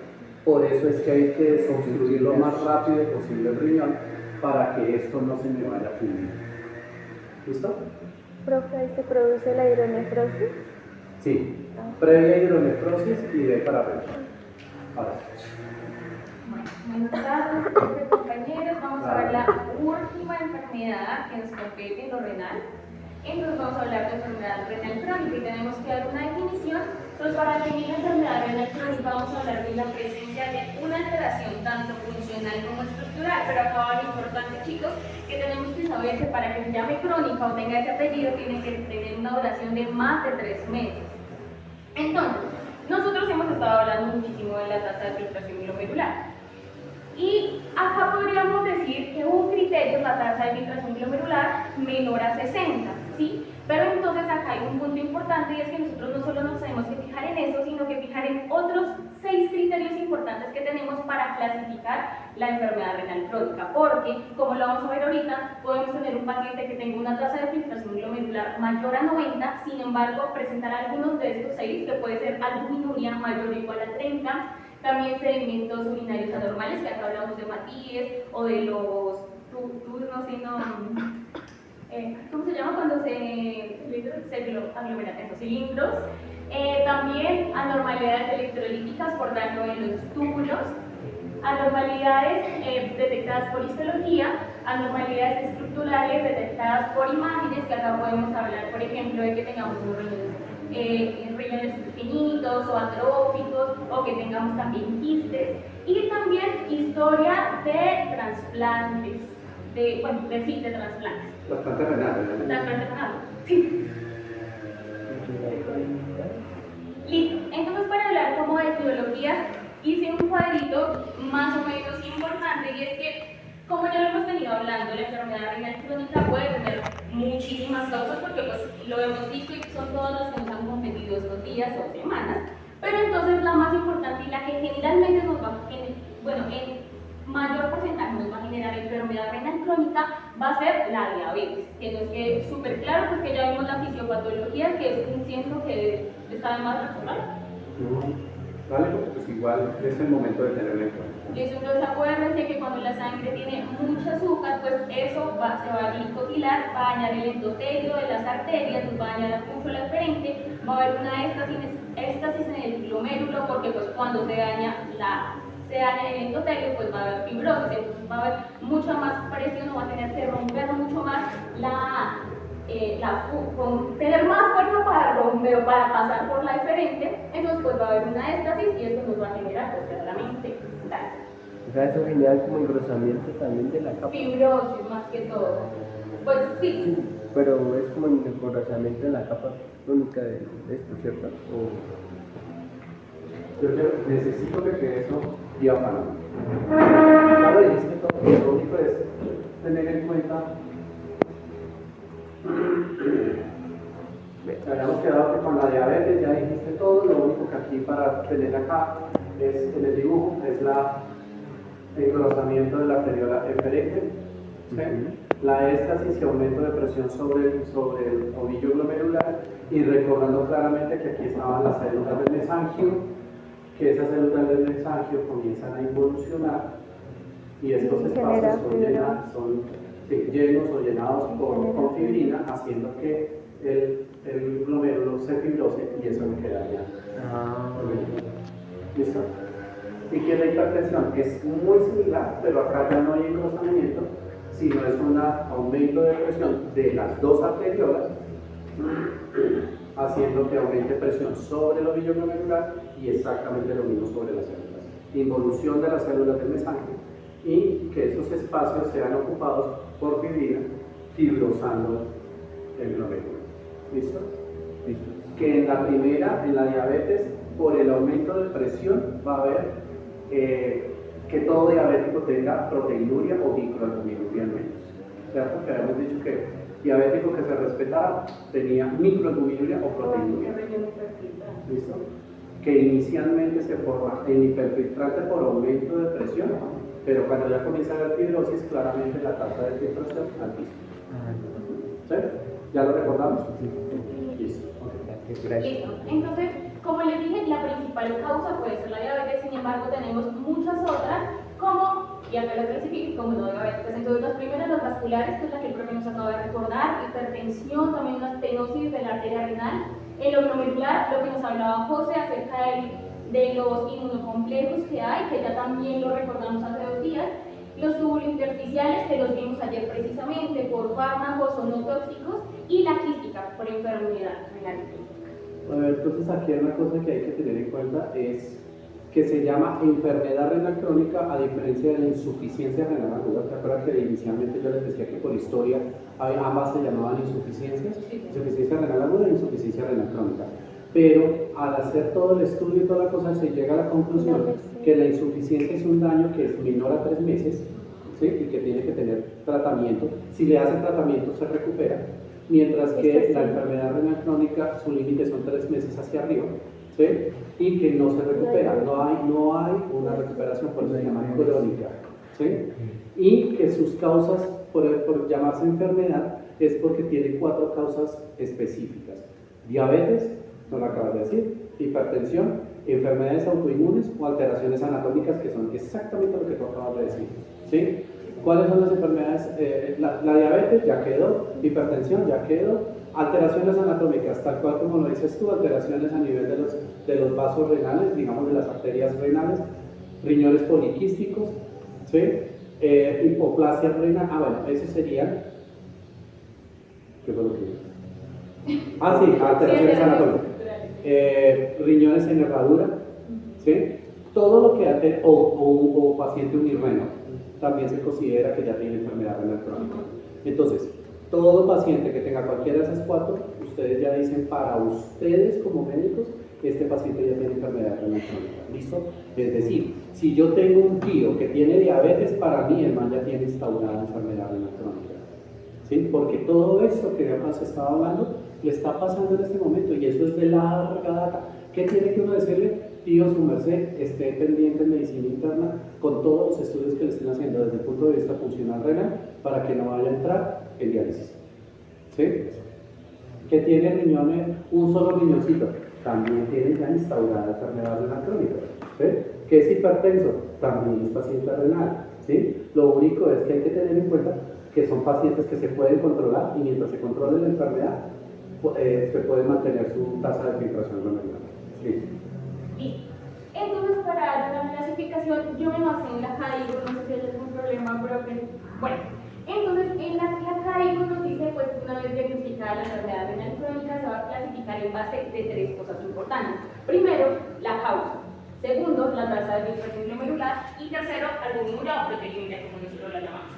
Por eso es que hay que desobstruir lo más rápido posible el riñón para que esto no se me vaya a fluir. ¿Listo? Profe, ¿ahí se produce la hidronefrosis? Sí, previa hidronefrosis y de ahí para arriba. Ahora sí. Buenas tardes, compañeros. Vamos a ver la última enfermedad que nos compete en lo renal. Entonces vamos a hablar de enfermedad renal crónica y tenemos que dar una definición. Entonces, para definir la enfermedad renal crónica vamos a hablar de la presencia de una alteración tanto funcional como estructural. Pero acá va lo importante, chicos, que tenemos que saber que para que se llame crónica o tenga ese apellido tiene que tener una duración de más de 3 meses. Entonces, nosotros hemos estado hablando muchísimo de la tasa de filtración glomerular. Y acá podríamos decir que un criterio es la tasa de filtración glomerular menor a 60, ¿sí? Pero entonces acá hay un punto importante, y es que nosotros no solo nos tenemos que fijar en eso, sino que fijar en otros 6 criterios importantes que tenemos para clasificar la enfermedad renal crónica. Porque, como lo vamos a ver ahorita, podemos tener un paciente que tenga una tasa de filtración glomerular mayor a 90, sin embargo, presentar algunos de estos 6, que puede ser albuminuria mayor o igual a 30, también sedimentos urinarios anormales, que acá hablamos de hematíes o de los ¿cómo se llama cuando se aglomeran esos cilindros? También anormalidades electrolíticas por daño en los túbulos, anormalidades detectadas por histología, anormalidades estructurales detectadas por imágenes, que acá podemos hablar, por ejemplo, de que tengamos unos riñones pequeñitos o atróficos, o que tengamos también quistes, y también historia de trasplantes, de trasplantes. Trasplante renal. Trasplante renal, sí. Listo, entonces para hablar como de etiologías, hice un cuadrito más o menos importante, y es que, como ya lo hemos venido hablando, la enfermedad renal crónica puede tener muchísimas causas, porque pues lo hemos visto y son todas las que nos han competido estos días o semanas, pero entonces la más importante y la que generalmente nos va a en mayor porcentaje nos va a generar enfermedad renal crónica va a ser la diabetes, que nos quede súper claro, pues que ya vimos la fisiopatología, que es un centro que está de más recordar. Vale, pues igual es el momento de tenerlo en cuenta. Listo, entonces acuérdense que cuando la sangre tiene mucho azúcar, pues eso se va a glicosilar, va a dañar el endotelio de las arterias, nos va a dañar mucho la aferente, va a haber una éstasis en el glomérulo, porque pues cuando se daña el endotelio, pues va a haber fibrosis, entonces va a haber mucha más presión, va a tener que romper mucho más tener más fuerza para pasar por la eferente, entonces pues va a haber una éstasis y esto nos va a generar pues claramente daño. O sea, eso genera como engrosamiento también de la capa. Fibrosis más que todo. Pues sí. Pero es como el engrosamiento de la capa crónica de esto, ¿cierto? Yo necesito que quede eso diáfano. Ya lo dijiste todo, lo único es tener en cuenta. Habíamos quedado que con la diabetes ya dijiste todo, lo único que aquí para tener acá es en el dibujo, es el engrosamiento de la arteriola eferente, ¿sí? La éstasis y aumento de presión sobre el ovillo glomerular, y recordando claramente que aquí estaban las células del mesangio, que esas células del mesangio comienzan a involucionar y estos espacios son llenos o llenados con fibrina, haciendo que el glomérulo se fibrose y eso me queda ya. ¿Listo? y que la hipertensión es muy similar, pero acá ya no hay engrosamiento, sino es un aumento de presión de las dos arteriolas, haciendo que aumente presión sobre el ovillo glomerular y exactamente lo mismo sobre las células. Involución de las células del mesangio y que esos espacios sean ocupados por fibrina, fibrosando el glomérulo. ¿Listo? Listo. Que en la primera, en la diabetes, por el aumento de presión, va a haber que todo diabético tenga proteinuria o microalbuminuria al menos. ¿Cierto? Que habíamos dicho que diabético que se respetara tenía microalbuminuria o proteinuria. ¿Listo? Que inicialmente se forma en hiperfiltrante por aumento de presión, pero cuando ya comienza a haber fibrosis, claramente la tasa de filtración altísima. ¿Sí? ¿Ya lo recordamos? Listo. Gracias. Listo. Entonces, como les dije, la principal causa puede ser la diabetes, sin embargo, tenemos muchas otras, como, y acá las clasifico como no diabéticas. Entonces, las primeras, las vasculares, que es la que el profe nos acaba de recordar, hipertensión, también una estenosis de la arteria renal, en lo glomerular, lo que nos hablaba José acerca de los inmunocomplejos que hay, que ya también lo recordamos hace 2 días, los túbulos intersticiales, que los vimos ayer precisamente por fármacos o no tóxicos, y la quística por enfermedad renal. A ver, entonces aquí hay una cosa que hay que tener en cuenta, es que se llama enfermedad renal crónica a diferencia de la insuficiencia renal aguda. ¿Se acuerdan que inicialmente yo les decía que por historia ambas se llamaban insuficiencias? Insuficiencia renal aguda e insuficiencia renal crónica. Pero al hacer todo el estudio y toda la cosa se llega a la conclusión que la insuficiencia es un daño que es menor a 3 meses, ¿sí? Y que tiene que tener tratamiento. Si le hacen tratamiento se recupera, mientras que la enfermedad renal crónica su límite son 3 meses hacia arriba, ¿sí? Y que no se recupera, no hay una recuperación, por eso se llama crónica, ¿sí? Y que sus causas, por llamarse enfermedad, es porque tiene 4 causas específicas: diabetes, no lo acabas de decir, hipertensión, enfermedades autoinmunes o alteraciones anatómicas, que son exactamente lo que tú acabas de decir, ¿sí? ¿Cuáles son las enfermedades? La diabetes ya quedó, hipertensión ya quedó, alteraciones anatómicas, tal cual como lo dices tú, alteraciones a nivel de los vasos renales, digamos de las arterias renales, riñones poliquísticos, ¿sí? Hipoplasia renal, bueno, eso sería, ¿qué fue lo que dije? Sí, alteraciones anatómicas, riñones en herradura, ¿sí? Todo lo que hace, o paciente unirreno, también se considera que ya tiene enfermedad renal crónica. Entonces, todo paciente que tenga cualquiera de esas 4, ustedes ya dicen para ustedes como médicos, este paciente ya tiene enfermedad renal crónica. ¿Listo? Es decir, si yo tengo un tío que tiene diabetes, para mí el man ya tiene instaurada enfermedad renal crónica. ¿Sí? Porque todo esto que se estaba hablando le está pasando en este momento y eso es de larga data. ¿Qué tiene que uno decirle? Tío, su merced, esté pendiente en medicina interna con todos los estudios que le estén haciendo desde el punto de vista funcional renal para que no vaya a entrar en diálisis. ¿Sí? ¿Qué tiene riñones? Un solo riñoncito. También tiene ya instaurada enfermedad renal crónica. ¿Sí? ¿Qué es hipertenso? También es paciente renal. ¿Sí? Lo único es que hay que tener en cuenta que son pacientes que se pueden controlar y mientras se controle la enfermedad se puede mantener su tasa de filtración glomerular. ¿Sí? Listo. Entonces, para la clasificación, yo me basé en la CAIGO, no sé si hay algún problema, pero bueno. Entonces, en la CAIGO nos dice, pues, una vez diagnosticada la enfermedad renal crónica, se va a clasificar en base de 3 cosas importantes. Primero, la causa. Segundo, la tasa de filtración glomerular. Y tercero, albuminuria o proteinuria, como nosotros la llamamos.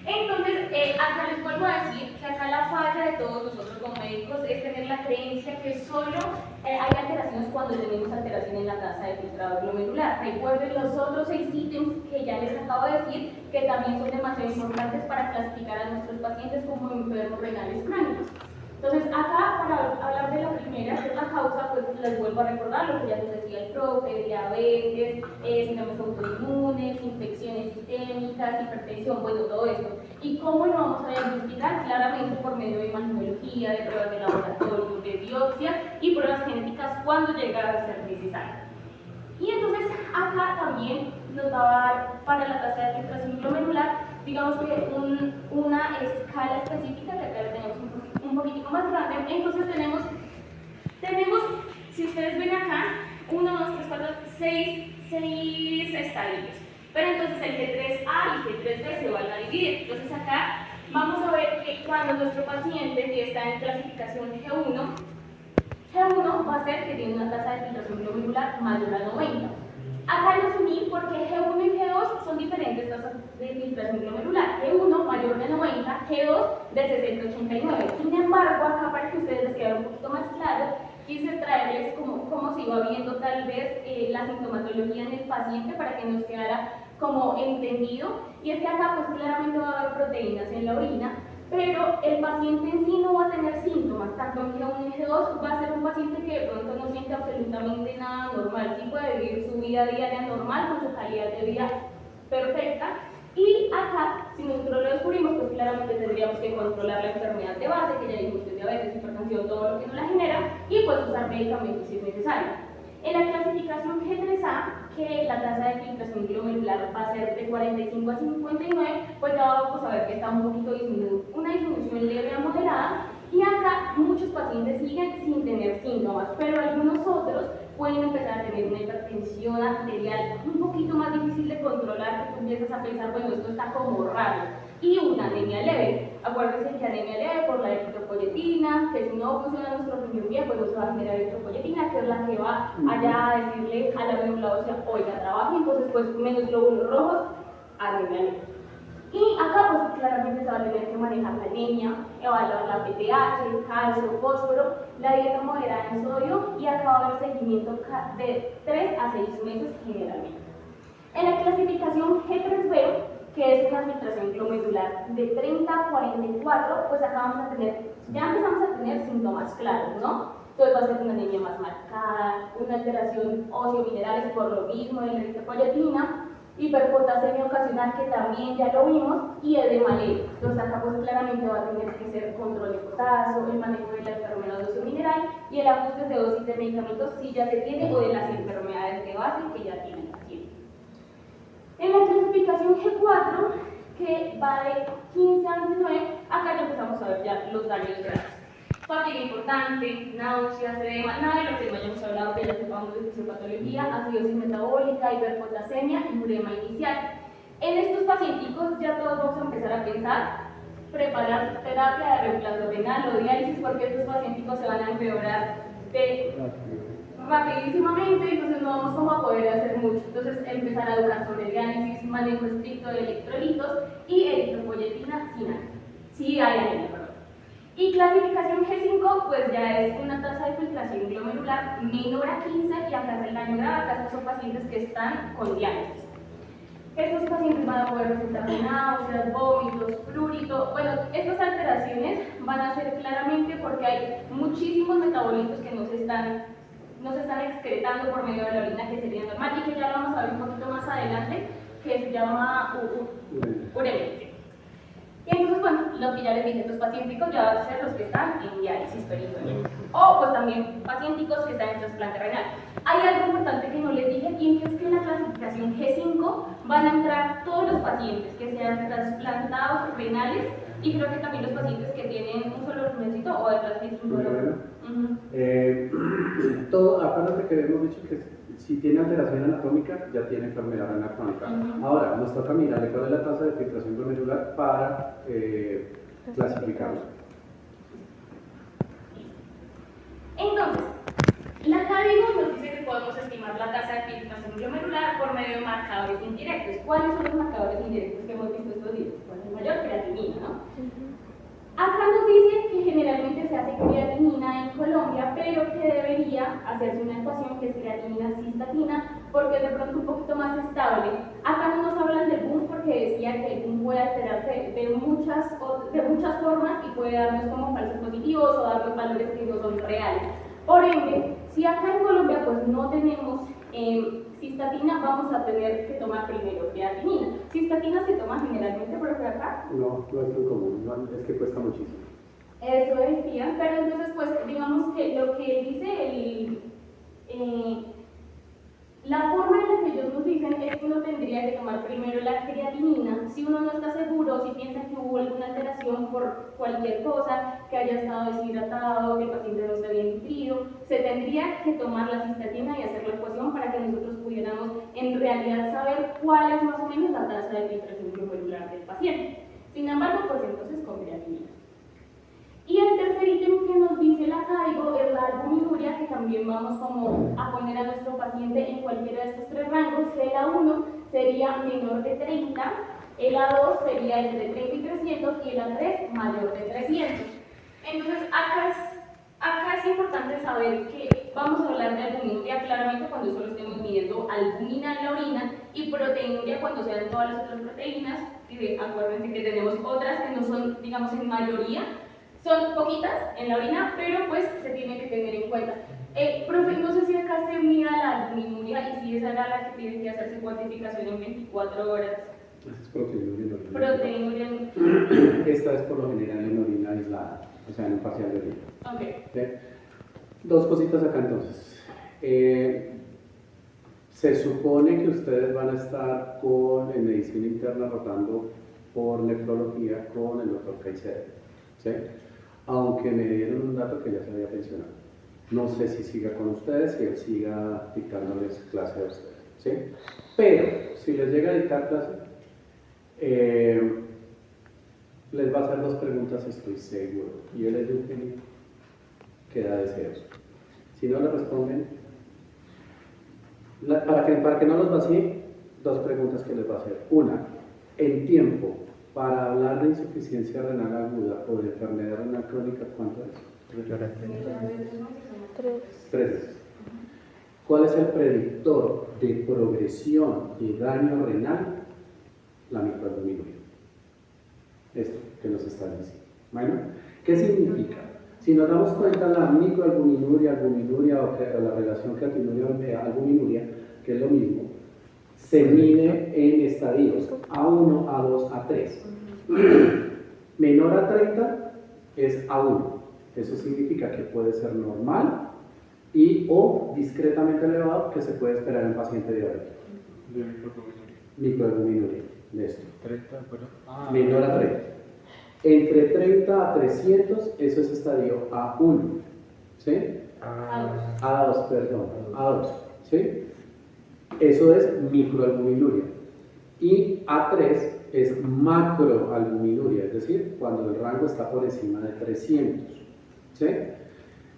Entonces, acá les vuelvo a decir que acá la falla de todos nosotros como médicos es tener la creencia que solo hay alteraciones cuando tenemos alteración en la tasa de filtrado glomerular. Recuerden los otros 6 ítems que ya les acabo de decir, que también son demasiado importantes para clasificar a nuestros pacientes como enfermos renales crónicos. Entonces, acá, para hablar de la primera, que es la causa, pues les vuelvo a recordar lo que ya les decía el profe: diabetes, síndromes autoinmunes, infecciones sistémicas, hipertensión, bueno, todo esto. ¿Y cómo lo vamos a diagnosticar? Claramente por medio de imagenología, de pruebas de laboratorio, de biopsias y pruebas genéticas cuando llega a ser necesario. Y entonces, acá también nos va a dar para la tasa de filtración glomerular, digamos que una escala específica, que acá la tenemos un poquitico más grande. Entonces tenemos, si ustedes ven acá, 1, 2, 3, 4, 6 6 estadios. Pero entonces el G3A y G3B se van a dividir. Entonces acá vamos a ver que cuando nuestro paciente está en clasificación G1 va a ser que tiene una tasa de filtración glomerular mayor a 90. Acá los uní porque G1 y G2 son diferentes tasas de filtración glomerular. G1 mayor de 90, G2 de 60 a 89. Sin embargo, acá para que ustedes les quede un poquito más claro, quise traerles cómo se iba viendo tal vez la sintomatología en el paciente para que nos quedara como entendido. Y es que acá pues claramente va a haber proteínas en la orina, pero el paciente en sí no va a tener síntomas, tanto en G1 y G2 va a ser un paciente que de pronto no siente absolutamente nada normal, sí puede vivir su vida diaria normal con su calidad de vida perfecta. Y acá, si nosotros lo descubrimos, pues claramente tendríamos que controlar la enfermedad de base, que ya dijimos que es diabetes, hipertensión, todo lo que nos la genera, y pues usar medicamentos si es necesario. En la clasificación G3A, que la tasa de filtración glomerular va a ser de 45 a 59, pues ya vamos a ver que está un poquito disminuido, una disminución leve a moderada, y acá muchos pacientes siguen sin tener síntomas, pero algunos otros pueden empezar a tener una hipertensión arterial un poquito más difícil de controlar, que tú empiezas a pensar, bueno, esto está como raro, y una anemia leve. Acuérdense que anemia leve por la eritropoyetina, que si no funciona nuestro riñón bien, pues no se va a generar eritropoyetina, que es la que va allá a decirle a la médula ósea, oiga, trabaje, entonces pues menos glóbulos rojos, anemia leve. Y acá pues claramente se va a tener que manejar la anemia, evaluar la PTH, calcio, fósforo, la dieta moderada en sodio, y acá va a haber seguimiento de 3 a 6 meses generalmente. En la clasificación G3B, que es una filtración glomerular de 30 a 44, pues acá vamos a tener, ya empezamos a tener síntomas claros, ¿no? Entonces va a ser una anemia más marcada, una alteración óseo-minerales por lo mismo de la eritropoyetina, hiperpotasemia ocasional, que también ya lo vimos, y edema leve. Entonces acá pues claramente va a tener que ser control de potasio, el manejo de la enfermedad óseo-mineral y el ajuste de dosis de medicamentos si ya se tiene, o de las enfermedades de base que ya tiene el paciente. En la clasificación G4, que va de 15 a 29, acá ya empezamos a ver ya los daños graves. Fatiga importante, náuseas, edema, nada de lo que no hayamos hablado, que ya sepamos de fisiopatología, acidosis metabólica, hiperpotasemia y urema inicial. En estos pacienticos ya todos vamos a empezar a pensar preparar terapia de reemplazo renal o diálisis, porque estos pacienticos se van a empeorar rapidísimamente, entonces no vamos como a poder hacer mucho. Entonces empezar a educar sobre diálisis, manejo estricto de electrolitos y eritropoyetina sin anemia. Sí hay anemia, perdón. Y clasificación G5, pues ya es una tasa de filtración glomerular menor a 15, y acá es el daño grave. Acá estos son pacientes que están con diálisis. Estos pacientes van a poder presentar náuseas, vómitos, prurito. Bueno, estas alteraciones van a ser claramente porque hay muchísimos metabolitos que no se están excretando por medio de la orina, que sería normal, y que ya lo vamos a ver un poquito más adelante, que se llama uremia. Y entonces, bueno, lo que ya les dije, estos pacienticos ya van a ser los que están en diálisis peritoneal. O pues también pacienticos que están en trasplante renal. Hay algo importante que no les dije, y es que en la clasificación G5 van a entrar todos los pacientes que sean trasplantados renales, y creo que también los pacientes que tienen un solo riñoncito o de trasplante un solo. Todo, acuérdate que hemos dicho que si tiene alteración anatómica ya tiene enfermedad renal crónica. Ahora, nos toca mirar cuál es la tasa de filtración glomerular para clasificarlo. Entonces, la CADIGO nos dice que podemos estimar la tasa de filtración glomerular por medio de marcadores indirectos. ¿Cuáles son los marcadores indirectos que hemos visto estos días? Pues el mayor, creatinina, ¿no? Acá nos dice que generalmente se hace creatinina en Colombia, pero que debería hacerse una ecuación que es creatinina-cistatina, porque es de pronto un poquito más estable. Acá no nos hablan del boom, porque decía que el boom puede alterarse de muchas formas y puede darnos como falsos positivos o darnos valores que no son reales. Por ende, si acá en Colombia pues no tenemos cistatina, vamos a tener que tomar primero creatinina. Cistatina se toma generalmente, por acá. No, no es muy común, no, es que cuesta muchísimo. Eso decía, pero entonces pues digamos que lo que dice la forma en la que ellos nos dicen es que uno tendría tendría que tomar primero la creatinina. Si uno no está seguro, si piensa que hubo alguna alteración por cualquier cosa, que haya estado deshidratado, que el paciente no esté bien nutrido, se tendría que tomar la cistatina y hacer la ecuación para que nosotros pudiéramos en realidad saber cuál es más o menos la tasa de filtración glomerular del paciente. Sin embargo, pues entonces con creatinina. Y el tercer ítem que nos dice el acádigo es la albuminuria, que también vamos como a poner a nuestro paciente en cualquiera de estos tres rangos, que el A1 sería menor de 30, el A2 sería entre 30 y 300 y el A3 mayor de 300. Entonces acá es importante saber que vamos a hablar de albuminuria claramente cuando solo estemos midiendo albumina en la orina y proteinuria cuando sean todas las otras proteínas. Y acuérdense que tenemos otras que no son, digamos, en mayoría. Son poquitas en la orina, pero pues se tiene que tener en cuenta. Profe, no sé si acá se mida la albuminuria y si esa era la que tiene que hacerse cuantificación en 24 horas. Esa es proteinuria en orina. Proteinuria en... Esta es por lo general en orina aislada, o sea, en un parcial de orina. Ok. ¿Sí? Dos cositas acá entonces. Se supone que ustedes van a estar en medicina interna rotando por nefrología con el doctor Caicedo. ¿Sí? Aunque me dieron un dato que ya se había mencionado. No sé si siga con ustedes, si él siga dictándoles clase a ustedes. ¿Sí? Pero, si les llega a dictar clase, les va a hacer dos preguntas, estoy seguro. Y él es de un genio que da deseos. Si no le responden, para que no los vacíe, dos preguntas que les va a hacer. Una, el tiempo para hablar de insuficiencia renal aguda o de enfermedad renal crónica, ¿cuánto es? 3 veces. ¿Cuál es el predictor de progresión y daño renal? La microalbuminuria. Esto que nos está diciendo. Bueno, ¿qué significa? Si nos damos cuenta, la microalbuminuria, albuminuria o la relación creatinuria-albuminuria, que es lo mismo, se mide en estadios A1, A2, A3. Menor a 30 es A1. Eso significa que puede ser normal o discretamente elevado, que se puede esperar en un paciente diabético. Microalbuminuria, de esto. 30, bueno. Menor a 30. Entre 30 a 300, eso es estadio A1. ¿Sí? A2, perdón. A2. ¿Sí? Eso es microalbuminuria. Y A3 es macroalbuminuria, es decir, cuando el rango está por encima de 300. ¿Sí?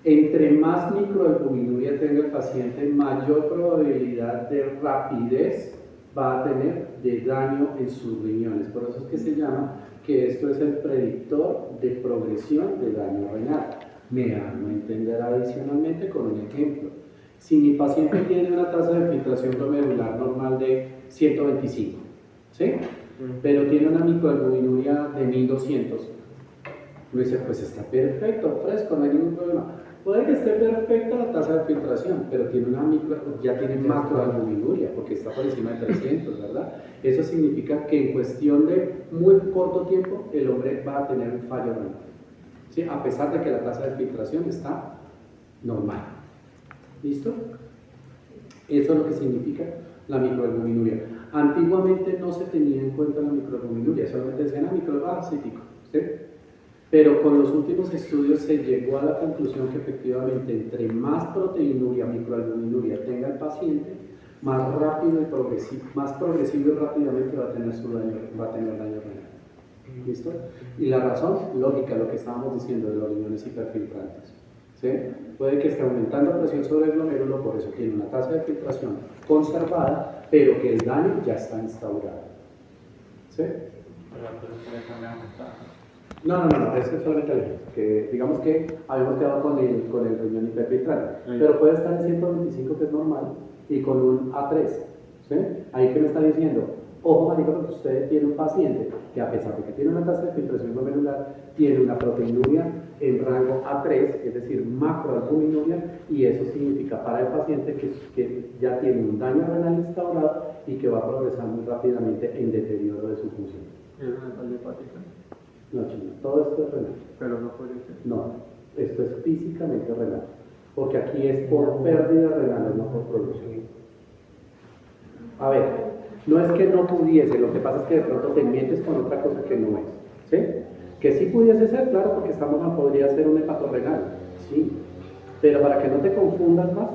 Entre más microalbuminuria tenga el paciente, mayor probabilidad de rapidez va a tener de daño en sus riñones. Por eso es que se llama que esto es el predictor de progresión de daño renal. Me hago entender adicionalmente con un ejemplo. Si mi paciente tiene una tasa de filtración glomerular normal de 125, ¿sí? Pero tiene una microalbuminuria de 1200, uno dice, pues está perfecto, fresco, no hay ningún problema. Puede que esté perfecta la tasa de filtración, pero ya tiene macroalbuminuria, porque está por encima de 300, ¿verdad? Eso significa que en cuestión de muy corto tiempo, el hombre va a tener un fallo renal, ¿sí? A pesar de que la tasa de filtración está normal. ¿Listo? Eso es lo que significa la microalbuminuria. Antiguamente no se tenía en cuenta la microalbuminuria, solamente decían microalbuminuria cítico, ¿sí? Pero con los últimos estudios se llegó a la conclusión que efectivamente entre más proteinuria, microalbuminuria tenga el paciente, más rápido y progresivo y rápidamente va a tener daño renal. ¿Listo? Y la razón, lógica, lo que estábamos diciendo de los riñones hiperfiltrantes. ¿Sí? Puede que esté aumentando la presión sobre el glomérulo, por eso tiene una tasa de filtración conservada, pero que el daño ya está instaurado. ¿Sí? No, eso es solamente el ejemplo, que digamos que habíamos quedado con el riñón hiperfiltrante, pero puede estar en 125, que es normal, y con un A3, ¿sí? Ahí que me está diciendo, ojo marico, porque usted tiene un paciente que a pesar de que tiene una tasa de filtración glomerular, tiene una proteinuria en rango A3, es decir, macroalbuminuria, y eso significa para el paciente que ya tiene un daño renal instaurado y que va a progresar muy rápidamente en deterioro de su función. ¿Es una tal hepática? No, chino, todo esto es renal. Pero no puede ser. No, esto es físicamente renal, porque aquí es por pérdida renal, no por producción. A ver, No es que no pudiese, lo que pasa es que de pronto te metes con otra cosa que no es, ¿sí? Que sí pudiese ser, claro, porque podría ser un hepatorrenal, sí, pero para que no te confundas más,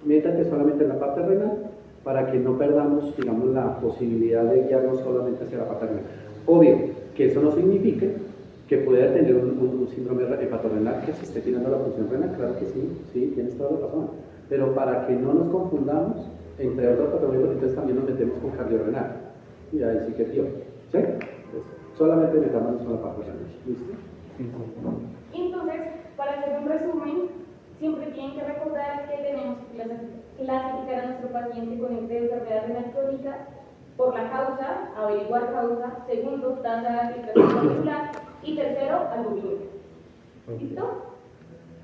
métate solamente en la parte renal, para que no perdamos, digamos, la posibilidad de guiarnos solamente hacia la parte renal. Obvio, que eso no signifique que pueda tener un síndrome hepatorrenal que se esté tirando la función renal, claro que sí, sí, tienes toda la razón, pero para que no nos confundamos, entre otras patologías, entonces también nos metemos con cardiorrenal, y ahí sí que tío, ¿sí? Entonces, solamente metamos con la parte renal, ¿listo? Entonces, para hacer un resumen, siempre tienen que recordar que tenemos que clasificar a nuestro paciente con enfermedad renal crónica por la causa, averiguar causa, segundo, tasa de filtración molecular y tercero, albuminura. ¿Listo?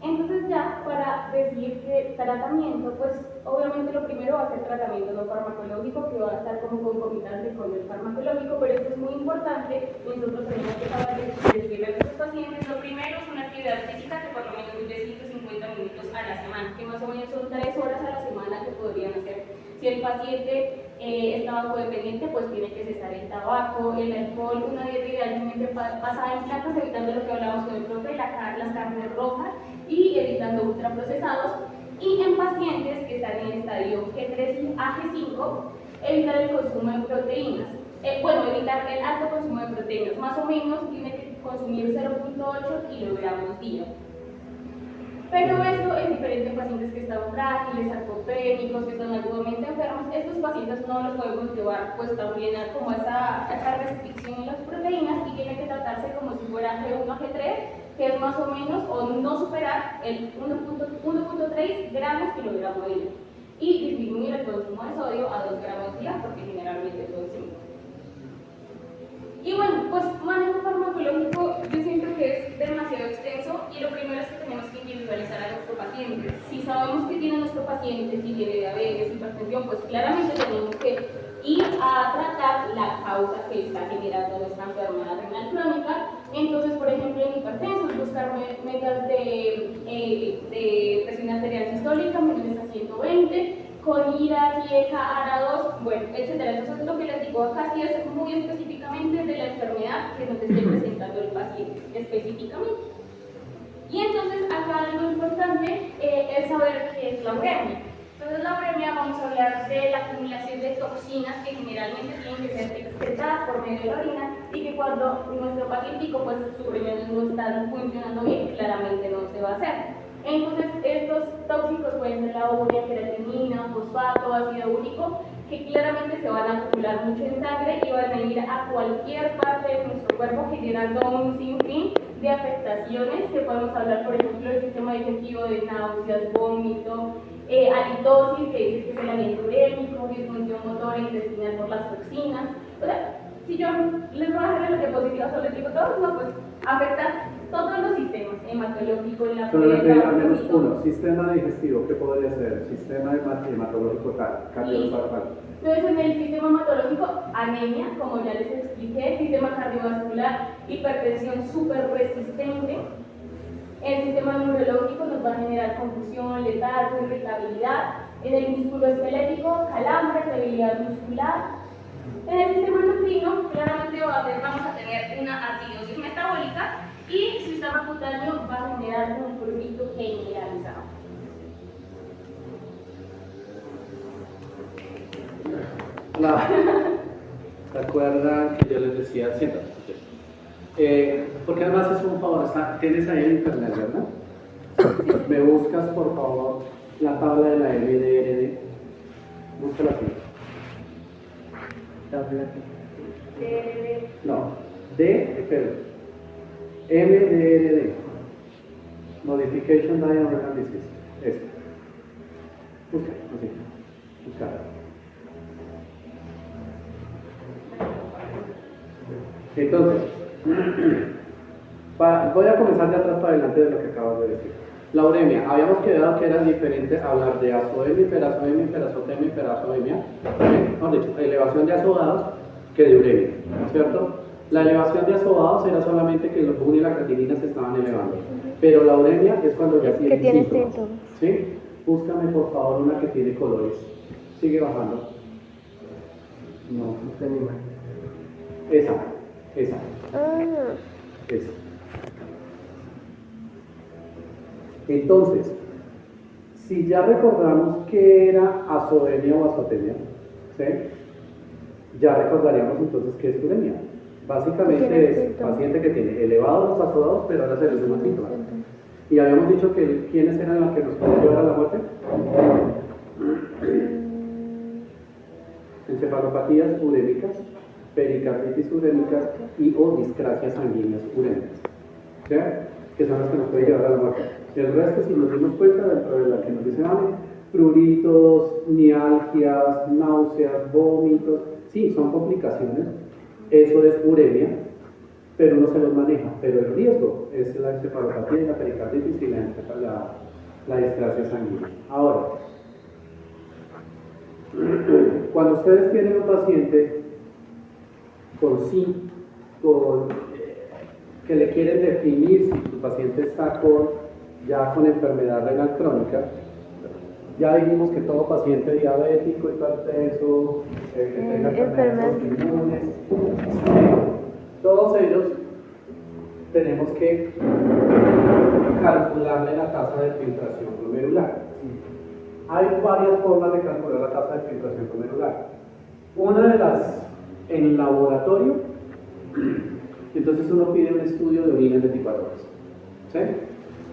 Entonces ya para decir que tratamiento, pues obviamente lo primero va a ser tratamiento no farmacológico, que va a estar como concomitante con el farmacológico, pero esto es muy importante y nosotros tenemos que saber decirle a nuestros pacientes. Lo primero es una actividad física que por lo menos dure 150 minutos a la semana, que más o menos son 3 horas a la semana que podrían hacer. Si el paciente es tabacodependiente, pues tiene que cesar el tabaco, el alcohol, una dieta idealmente basada en plantas, evitando lo que hablamos con el profe, las carnes rojas y evitando ultraprocesados. Y en pacientes que están en estadio G3 a G5, evitar el consumo de proteínas. Evitar el alto consumo de proteínas. Más o menos tiene que consumir 0.8 kilogramos día. Pero esto es diferente en pacientes que están frágiles, sarcopénicos, que están agudamente enfermos. Estos pacientes no los podemos llevar pues también a como esa restricción en las proteínas y tiene que tratarse como si fuera G1 a G3, que es más o menos o no superar el 1.3 gramos kilogramo día y disminuir el consumo de sodio a 2 gramos día, porque generalmente son 5. Y bueno, pues manejo farmacológico yo siento que es demasiado extenso y lo primero es que tenemos que individualizar a nuestro paciente. Si sabemos que tiene nuestro paciente, si tiene diabetes, hipertensión, pues claramente tenemos que ir a tratar la causa que está generando nuestra enfermedad renal crónica. Entonces, por ejemplo, en hipertensos, buscar metas de presión arterial sistólica menores a 120, con IRA, IECA, ARA2, bueno, etcétera. Entonces, lo que les digo acá sí es muy específicamente de la enfermedad que nos esté presentando el paciente, específicamente. Y entonces, acá lo importante es saber qué es la uremia. Entonces, la uremia, vamos a hablar de la acumulación de toxinas que generalmente tienen que ser excretadas por medio de la orina y que cuando nuestro pacientico, pues sus riñones no están funcionando bien, claramente no se va a hacer. Entonces, estos tóxicos pueden ser la urea, creatinina, fosfato, ácido úrico, que claramente se van a acumular mucho en sangre y van a ir a cualquier parte de nuestro cuerpo generando un sinfín de afectaciones que podemos hablar, por ejemplo, del sistema digestivo, de náuseas, vómito, halitosis, que dice que es el aliento urémico, disfunción motora intestinal por las toxinas. O sea, si yo les voy a dejar en las diapositivas solo les digo todo, no, pues afecta todos los sistemas, hematológico, la solamente al menos uno, sistema digestivo, ¿qué podría ser? Sistema hematológico tal, cardiovascular. Entonces, en el sistema hematológico, anemia, como ya les expliqué, sistema cardiovascular, hipertensión súper resistente. El sistema neurológico nos va a generar confusión, letargo, irritabilidad. En el músculo esquelético, calambres, debilidad muscular. En el sistema endocrino, claramente vamos a tener una acidosis metabólica y el sistema cutáneo va a generar un prurito generalizado. ¿Se acuerdan que yo les decía? Siéntate. Porque además es un favor, tienes ahí en internet, ¿verdad? Me buscas por favor la tabla de la MDRD. Búscala aquí. No, MDRD. Modification Diarrheal Disease. Eso. Busca, así. Busca. Entonces, voy a comenzar de atrás para adelante de lo que acabas de decir. La uremia, habíamos quedado que era diferente hablar de azoemia, hiperazoemia, hiperazotemia, hiperazoemia, mejor dicho, elevación de azogados que de uremia, ¿cierto? La elevación de azogados era solamente que los BUN y la creatinina se estaban elevando, pero la uremia es cuando ya que tiene síntomas. síntomas. ¿Sí? Búscame por favor una que tiene colores. Sigue bajando. No, Este animal. esa. Ah, Esa. Entonces, si ya recordamos que era azodemia o azotemia, ¿sí? Ya recordaríamos entonces qué es uremia. Básicamente Tiene es síntomas. paciente que tiene elevados los azodados, pero ahora se les suman síntomas. Y habíamos dicho que quiénes eran los que nos pueden llevar a la muerte. Encefalopatías urémicas, pericarditis urémicas y o discrasias sanguíneas urémicas, ¿sí? Que son las que nos pueden llevar a la muerte. El resto, si nos dimos cuenta, dentro de la que nos dice Vane, pruritos, mialgias, náuseas, vómitos, sí, son complicaciones, eso es uremia, pero uno se los maneja, pero el riesgo es la encefalopatía y la pericarditis y la discrasia sanguínea. Ahora, cuando ustedes tienen un paciente que le quieren definir si su paciente está ya con enfermedad renal crónica, ya dijimos que todo paciente diabético, hipertenso, que tenga enfermedades autoinmunes, todos ellos tenemos que calcularle la tasa de filtración glomerular. Hay varias formas de calcular la tasa de filtración glomerular. Una de las en laboratorio, entonces uno pide un estudio de orina en 24 horas. ¿Sí?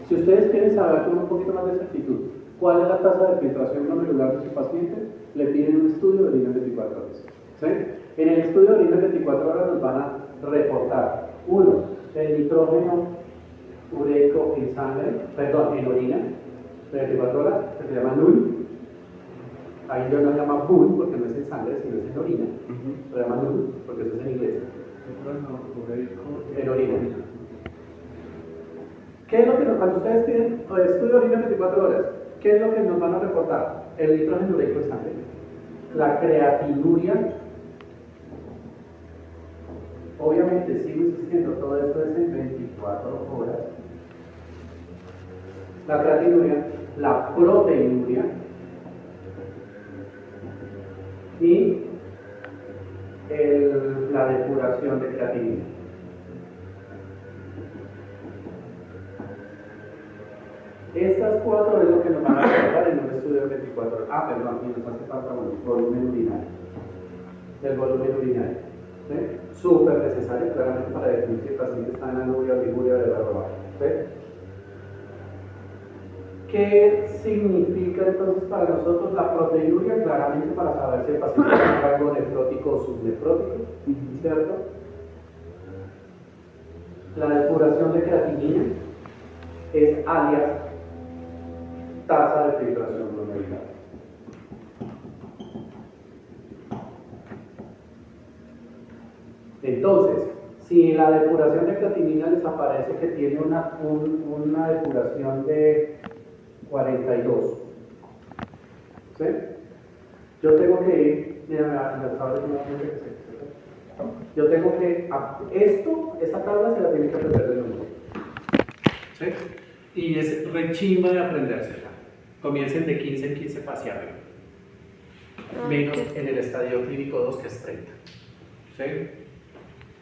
Si ustedes quieren saber con un poquito más de exactitud cuál es la tasa de filtración glomerular de su paciente, le piden un estudio de orina en 24 horas. ¿Sí? En el estudio de orina en 24 horas nos van a reportar, uno, el nitrógeno ureico en sangre, perdón, en orina, de 24 horas, que se llama NUL. Ahí yo no llamo BUN porque no es en sangre, sino es en orina. Lo llama NUL porque eso es en inglés. En orina. ¿Qué es lo que cuando ustedes piden estudio de orina en 24 horas, qué es lo que nos van a reportar? El nitrógeno ureico en sangre, la creatinuria. Obviamente sigue existiendo, todo esto es en 24 horas. La creatinuria, la proteinuria y la depuración de creatinina. Estas cuatro es lo que nos van a reportar en un estudio de 24 horas. Ah, perdón, y nos hace falta volumen urinario. El volumen urinario. ¿Sí? Súper necesario claramente para definir si el paciente está en anuria, oliguria o de la roba. ¿Sí? ¿Qué significa entonces para nosotros la proteinuria? Claramente para saber si el paciente tiene algo nefrótico o subnefrótico, ¿cierto? La depuración de creatinina es alias tasa de filtración glomerular. Entonces, si la depuración de creatinina les aparece que tiene una depuración de 42, ¿sí? Yo tengo que ir, yo tengo que, esa tabla se la tiene que aprender de nuevo, ¿sí? Y es rechimba de aprendérsela. Comiencen de 15 en 15 hacia arriba, menos en el estadio clínico 2 que es 30, ¿sí?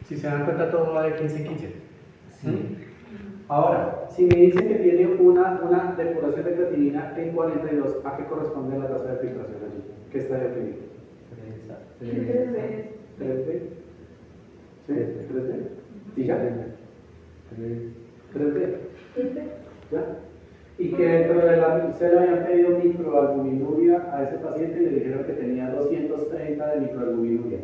Si se dan cuenta, todo va de 15 en 15. ¿Sí? Ahora, si me dicen que tiene una depuración de creatinina en 42, ¿a qué corresponde la tasa de filtración allí? ¿Qué estadio clínico? 3D. ¿Sí? 3D. ¿Y ya? 3D. ¿Ya? Y que dentro de se le habían pedido microalbuminuria a ese paciente y le dijeron que tenía 230 de microalbuminuria.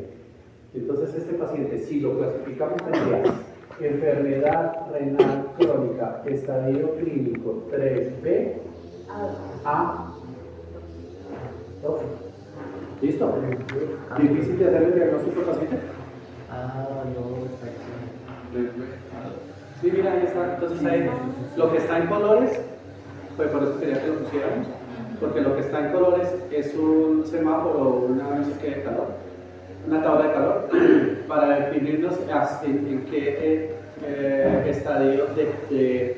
Entonces este paciente, si lo clasificamos tendría enfermedad renal crónica, estadio clínico 3B a 12. ¿Listo? ¿Difícil de hacer el diagnóstico del paciente? No, está aquí. Sí, mira, ahí está. Entonces ahí, lo que está en colores, pues por eso quería que lo pusiéramos, porque lo que está en colores es un semáforo, una no sé qué de calor, una tabla de calor, para definirnos en qué estadio de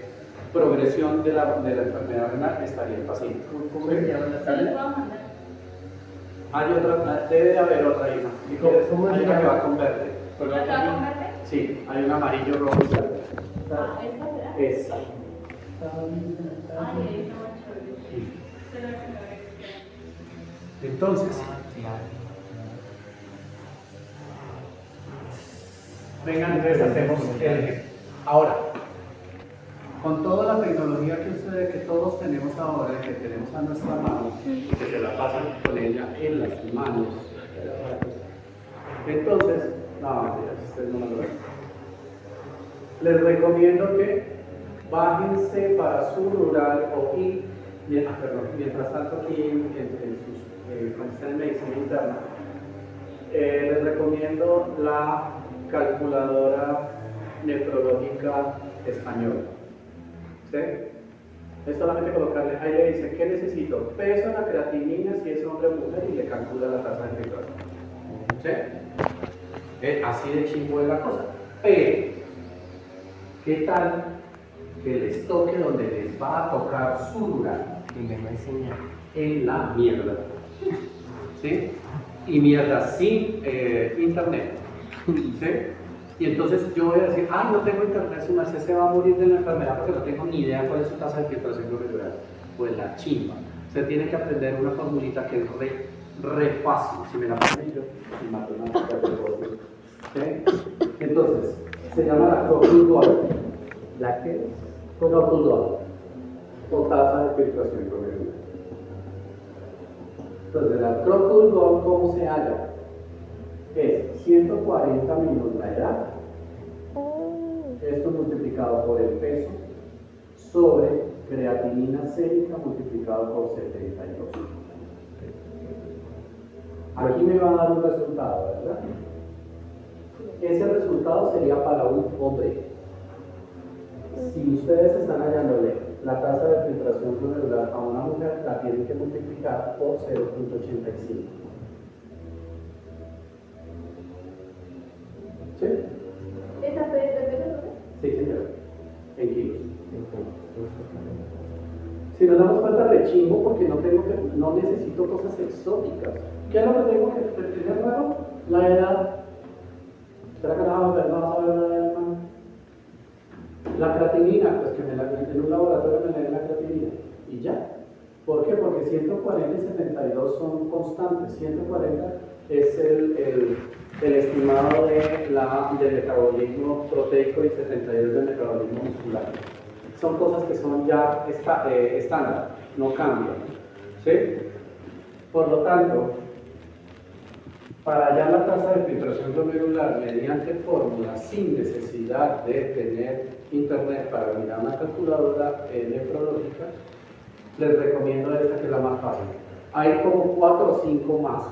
progresión de la enfermedad renal estaría el paciente. ¿Cómo se llama la Se tabla? les va a mandar. Hay otra, debe de haber otra hija. Si quieres, ¿Cómo hay se una que llama? va con verde. ¿Ya te va con verde? Sí, hay un amarillo, rojo y verde. Ah, ¿esta será? Esa. Ay, ahí está más chévere. Pero se me ve. Entonces, vengan, entonces hacemos el ejemplo. Ahora, con toda la tecnología que todos tenemos ahora, que tenemos a nuestra mano, y que se la pasan con ella en las manos, entonces, no, ustedes no me lo ven. Les recomiendo que bájense para su rural o mientras tanto aquí en sus, cuando estén en medicina interna, les recomiendo la calculadora nefrológica española. ¿Sí? Es solamente colocarle, ahí le dice, ¿qué necesito? Peso, la creatinina, si es hombre o mujer, y le calcula la tasa de filtración. ¿Sí? Así de chimbo es la cosa. Pero, ¿qué tal que les toque donde les va a tocar su lugar? Y me va a enseñar. En la mierda. ¿Sí? Y mierda sin internet. ¿Sí? Y entonces yo voy a decir, ay, no tengo internet, su merced se va a morir de la enfermedad porque no tengo ni idea cuál es su tasa de filtración glomerular. Pues la chimba. Se tiene que aprender una formulita que es re fácil. Si me la ponen yo, y mato una ¿sí? Entonces, se llama la Crocus-Gall. ¿La qué? Crocus-Gall. O tasa de filtración glomerular. Entonces, la Crocus-Gall, ¿cómo se halla? Es 140 menos la edad, esto multiplicado por el peso, sobre creatinina sérica multiplicado por 72. Aquí me va a dar un resultado, ¿verdad? Ese resultado sería para un hombre. Si ustedes están hallándole la tasa de filtración glomerular a una mujer, la tienen que multiplicar por 0.85. ¿Sí? ¿Esta de peso? Sí, señor. En kilos. Si nos damos cuenta de chimbo, porque no necesito cosas exóticas. ¿Qué es lo que tengo que tener nuevo? La edad. ¿Será que no vamos a ver la edad, hermano? La creatinina, pues que en un laboratorio me leen la creatinina. Y ya. ¿Por qué? Porque 140 y 72 son constantes. 140 es el estimado del metabolismo proteico y 72 del metabolismo muscular. Son cosas que son ya estándar, no cambian. ¿Sí? Por lo tanto, para hallar la tasa de filtración glomerular mediante fórmulas sin necesidad de tener internet para mirar una calculadora nefrológica, les recomiendo esta que es la más fácil. Hay como 4 o 5 más,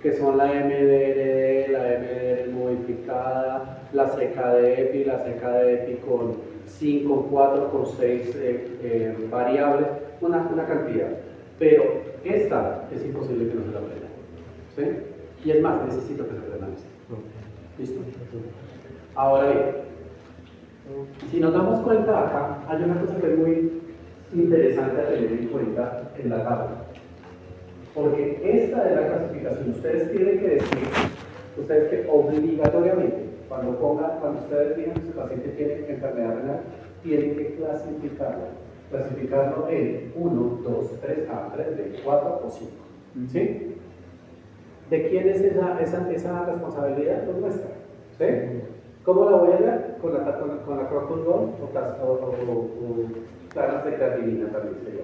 que son la MDRD, la MDR modificada, la CKD-EPI, la CKD-EPI con 5, 4, con 6 variables, una cantidad. Pero esta es imposible que no se la aprendan. ¿Sí? Y es más, necesito que se aprendan esto. ¿Listo? Ahora bien, si nos damos cuenta acá, hay una cosa que es muy interesante a tener en cuenta en la tabla. Porque esta es la clasificación. Ustedes tienen que decir, ustedes que obligatoriamente, cuando ustedes digan que su paciente tiene enfermedad renal, tienen que clasificarlo en 1, 2, 3A, 3B, 4 o 5. ¿Sí? ¿De quién es esa responsabilidad? Pues nuestra. ¿Sí? ¿Cómo la voy a ver? Con la Crocus-Gall o taras de creatinina también sería.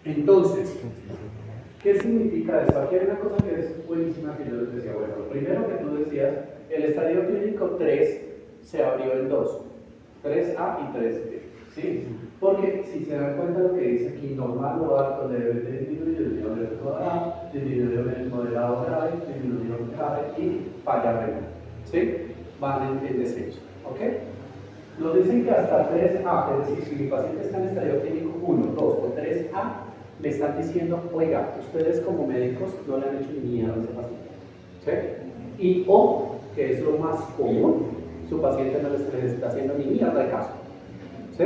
Entonces, ¿qué significa esto? Aquí hay una cosa que es buenísima que yo les decía. Bueno, lo primero que tú decías, el estadio clínico 3 se abrió en 2, 3A y 3B. ¿Sí? Porque si se dan cuenta de lo que dice aquí, normal o alto debe de disminuir, disminuir moderado grave, disminuir grave y falla renal. ¿Sí? Van en descenso. ¿Ok? Nos dicen que hasta 3A, es decir, si mi paciente está en estadio clínico 1, 2 o 3A, me están diciendo, oiga, ustedes como médicos no le han hecho ni mierda a ese paciente. ¿Sí? Y o, que es lo más común, su paciente no les está haciendo ni mierda de caso. ¿Sí?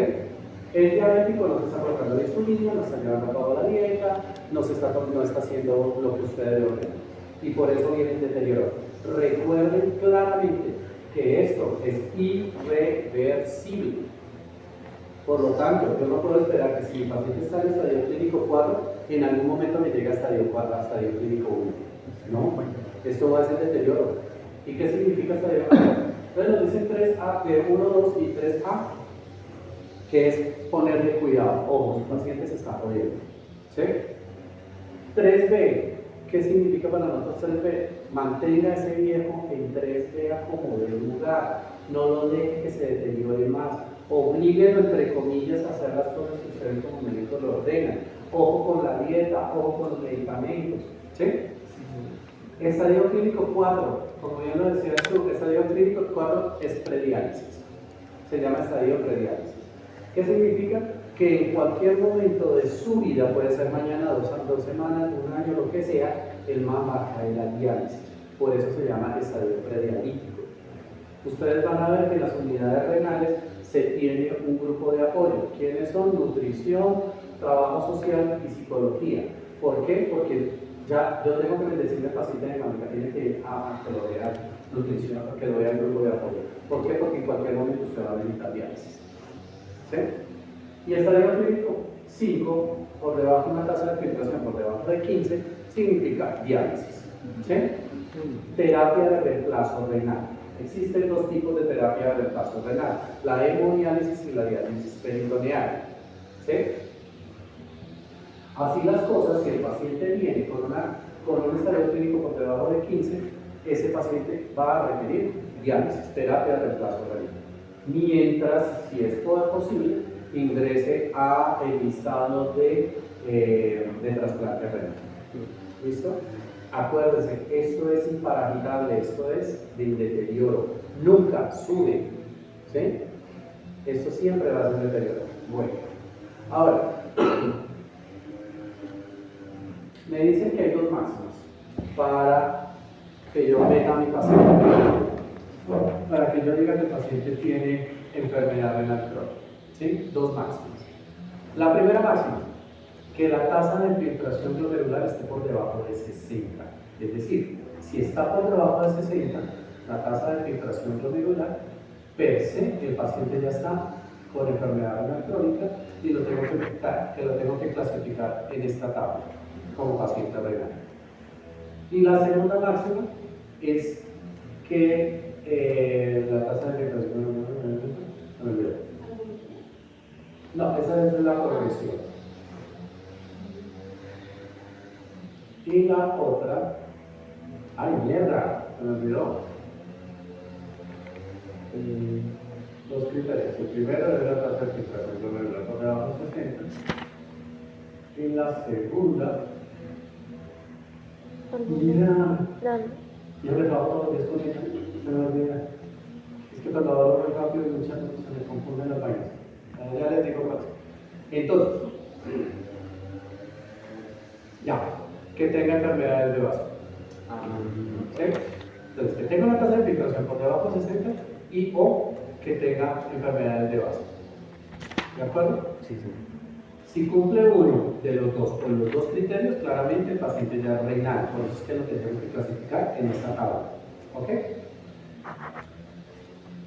Es diabético, no se está colocando la insulina, no está llevando a cabo la dieta, no está haciendo lo que usted debe hacer. Y por eso viene el deterioro. Recuerden claramente que esto es irreversible. Por lo tanto, yo no puedo esperar que si mi paciente está en estadio clínico 4, en algún momento me llegue a estadio 4, a estadio clínico 1. No, esto va a ser deterioro. ¿Y qué significa estadio 4? Entonces nos dicen 3A, de 1, 2 y 3A, que es ponerle cuidado. Ojo, su paciente se está jodiendo. ¿Sí? 3B, ¿qué significa para nosotros 3B? Mantenga ese viejo en 3B a como de lugar. No lo deje que se deteriore más. Oblíguelo, entre comillas, a hacer las cosas que ustedes como médicos lo ordenan. Ojo con la dieta, ojo con los medicamentos. ¿Sí? Estadio clínico 4, como bien lo decía tú, estadio clínico 4 es prediálisis. Se llama estadio prediálisis. ¿Qué significa? Que en cualquier momento de su vida, puede ser mañana, 2 semanas, 1 año, lo que sea, el man va a caer a diálisis. Por eso se llama estadio predialítico. Ustedes van a ver que en las unidades renales se tiene un grupo de apoyo. ¿Quiénes son? Nutrición, trabajo social y psicología. ¿Por qué? Porque ya yo tengo que decirle al paciente de hemática, tiene que ir a que lo vea nutrición, que lo vea el grupo de apoyo. ¿Por qué? Porque en cualquier momento usted va a necesitar diálisis. ¿Sí? Y estadio clínico 5, por debajo de una tasa de filtración por debajo de 15, significa diálisis. ¿Sí? Terapia de reemplazo renal. Existen 2 tipos de terapia de reemplazo renal, la hemodiálisis y la diálisis peritoneal. ¿Sí? Así las cosas, si el paciente viene con un estadio clínico por debajo de 15, ese paciente va a requerir diálisis, terapia de reemplazo renal. Mientras, si es posible, ingrese a el listado de trasplante renal. ¿Listo? Acuérdense, esto es imparagitable, esto es de deterioro, nunca sube, ¿sí? Esto siempre va a ser deterioro. Bueno, ahora, me dicen que hay 2 máximos para que yo meta a mi paciente, para que yo diga que el paciente tiene enfermedad renal crónica, ¿sí? 2 máximas. La primera máxima, que la tasa de filtración glomerular esté por debajo de 60. Es decir, si está por debajo de 60, la tasa de filtración glomerular, per se, el paciente ya está con enfermedad renal crónica y lo tengo que clasificar en esta tabla como paciente renal. Y la segunda máxima es que la tasa de filtración no, esa es la progresión. Y la otra, ¡ay mierda! Se me olvidó. 2 criterios. El primero es la tasa de filtración glomerular por debajo de 60. Y la segunda, mira, yo me trabajo todos los días con ella, se me olvida. Es que cuando hablo muy rápido y muchas veces se me confunden las vainas. Ya les digo cuál. Entonces, ya. Que tenga enfermedades de vaso. ¿Sí? Entonces, que tenga una tasa de filtración por debajo de 60 y o que tenga enfermedades de vaso. ¿De acuerdo? Sí, sí. Si cumple uno de los dos, con los 2 criterios, claramente el paciente ya es renal. Por eso es que lo tenemos que clasificar en esta tabla. ¿Ok?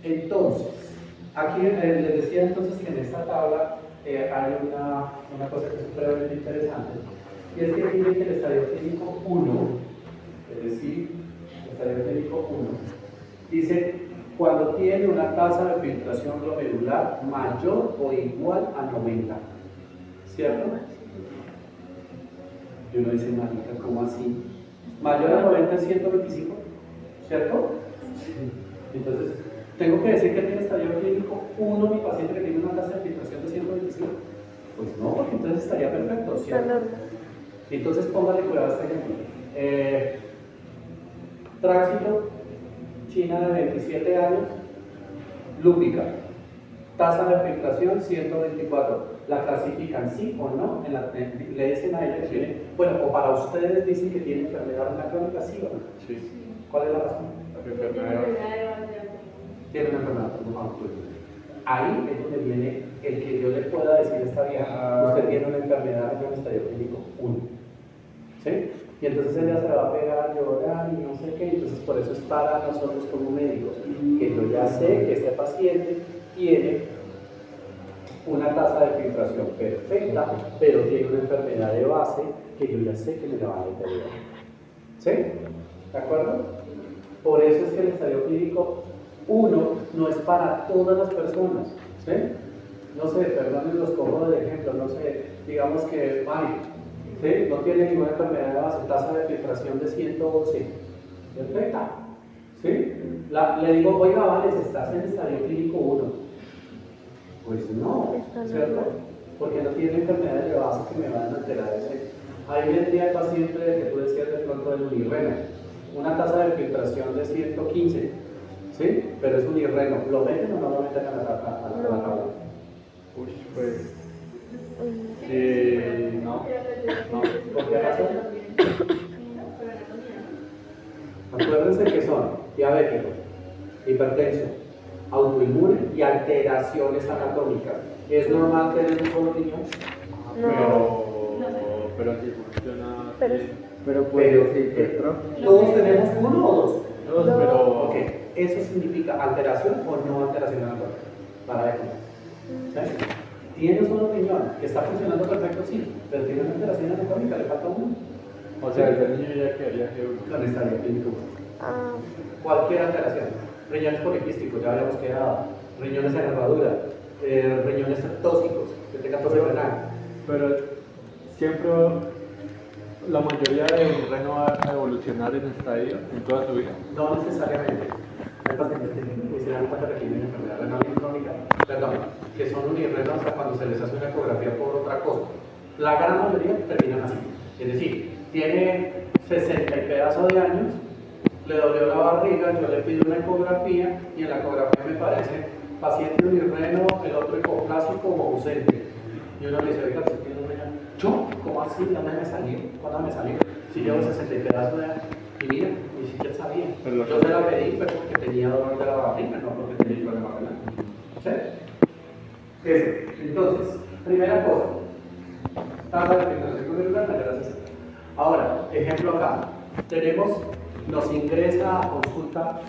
Entonces, aquí les decía entonces que en esta tabla hay una cosa que es supremamente interesante. Y es que tiene que el estadio clínico 1, es decir, el estadio clínico 1, dice cuando tiene una tasa de filtración glomerular mayor o igual a 90. ¿Cierto? Y uno dice, marica, ¿cómo así? Mayor a 90 es 125, ¿cierto? Entonces, tengo que decir que tiene estadio clínico 1 mi paciente que tiene una tasa de filtración de 125. Pues no, porque entonces estaría perfecto, ¿cierto? Entonces póngale cuidado a este ejemplo. Tránsito, China de 27 años, lúpica, tasa de filtración 124. ¿La clasifican sí o no? Le dicen a ella que tiene, bueno, o para ustedes dicen que tiene enfermedad renal crónica, sí o no. Sí. ¿Cuál es la razón? La enfermedad. Tiene una enfermedad autoinmune. ahí es donde viene el que yo le pueda decir a esta vieja, usted tiene una enfermedad en un estadio clínico 1. ¿Sí? Y entonces ella se va a pegar a llorar y no sé qué, entonces por eso es para nosotros como médicos, que yo ya sé que este paciente tiene una tasa de filtración perfecta, pero tiene una enfermedad de base que yo ya sé que me la va a deteriorar. ¿Sí? ¿De acuerdo? Por eso es que el estadio clínico 1 no es para todas las personas. ¿Sí? No sé, perdonen los cojo de ejemplo, no sé, digamos que Mario, ¿sí? No tiene ninguna enfermedad de base, tasa de filtración de 111. Perfecta. ¿Sí? Le digo, oiga, vale, estás en estadio clínico 1. Pues no, ¿cierto? Porque no tiene enfermedades de base que me van a alterar ese. Ahí vendría el paciente que tú decías de pronto del unirreno, una tasa de filtración de 115, ¿sí? Pero es unirreno, ¿lo meten o no lo meten a la tabla? Uy, pues. No. ¿Por qué razón? Acuérdense que son diabético, hipertenso, autoinmune y alteraciones anatómicas. ¿Es normal tener un solo riñón? Pero si funciona. Pero puede ser que ¿Todos tenemos uno o dos? Dos, pero. Ok, eso significa alteración o no alteración anatómica. Para ver cómo. ¿Sí? Tiene un solo riñón que está funcionando perfecto, sí, pero tiene una alteración anatómica, le falta uno. O sea, el niño ya quedaría G1. Con estadio clínico. Cualquier alteración. Riñones poliquísticos, ya habíamos quedado. Riñones en herradura, riñones tóxicos, que tengan tos renal. Pero siempre la mayoría de reno va a evolucionar en estadio en toda su vida. No necesariamente. Hay pacientes que se dan cuenta que tienen enfermedad renal crónica, perdón, que son unirrenos hasta cuando se les hace una ecografía por otra cosa. La gran mayoría terminan así. Es decir, tiene 60 y pedazo de años, le dolió la barriga, yo le pido una ecografía y en la ecografía me parece paciente unirreno, el otro hipoplásico o ausente. Y uno le dice, oiga, ¿usted tiene un riñón? ¿Yo? ¿Cómo así? ¿Dónde me salió? ¿Cuándo me salió? Si llevo 60 y pedazo de años. Y mira, ni siquiera sabía. Yo se la pedí, pero porque tenía dolor de la barriga, no porque tenía problema renal. ¿Sí? Eso. Entonces, primera cosa. Tasa de filtración glomerular mayor a 60. Ahora, ejemplo acá. Nos ingresa a consulta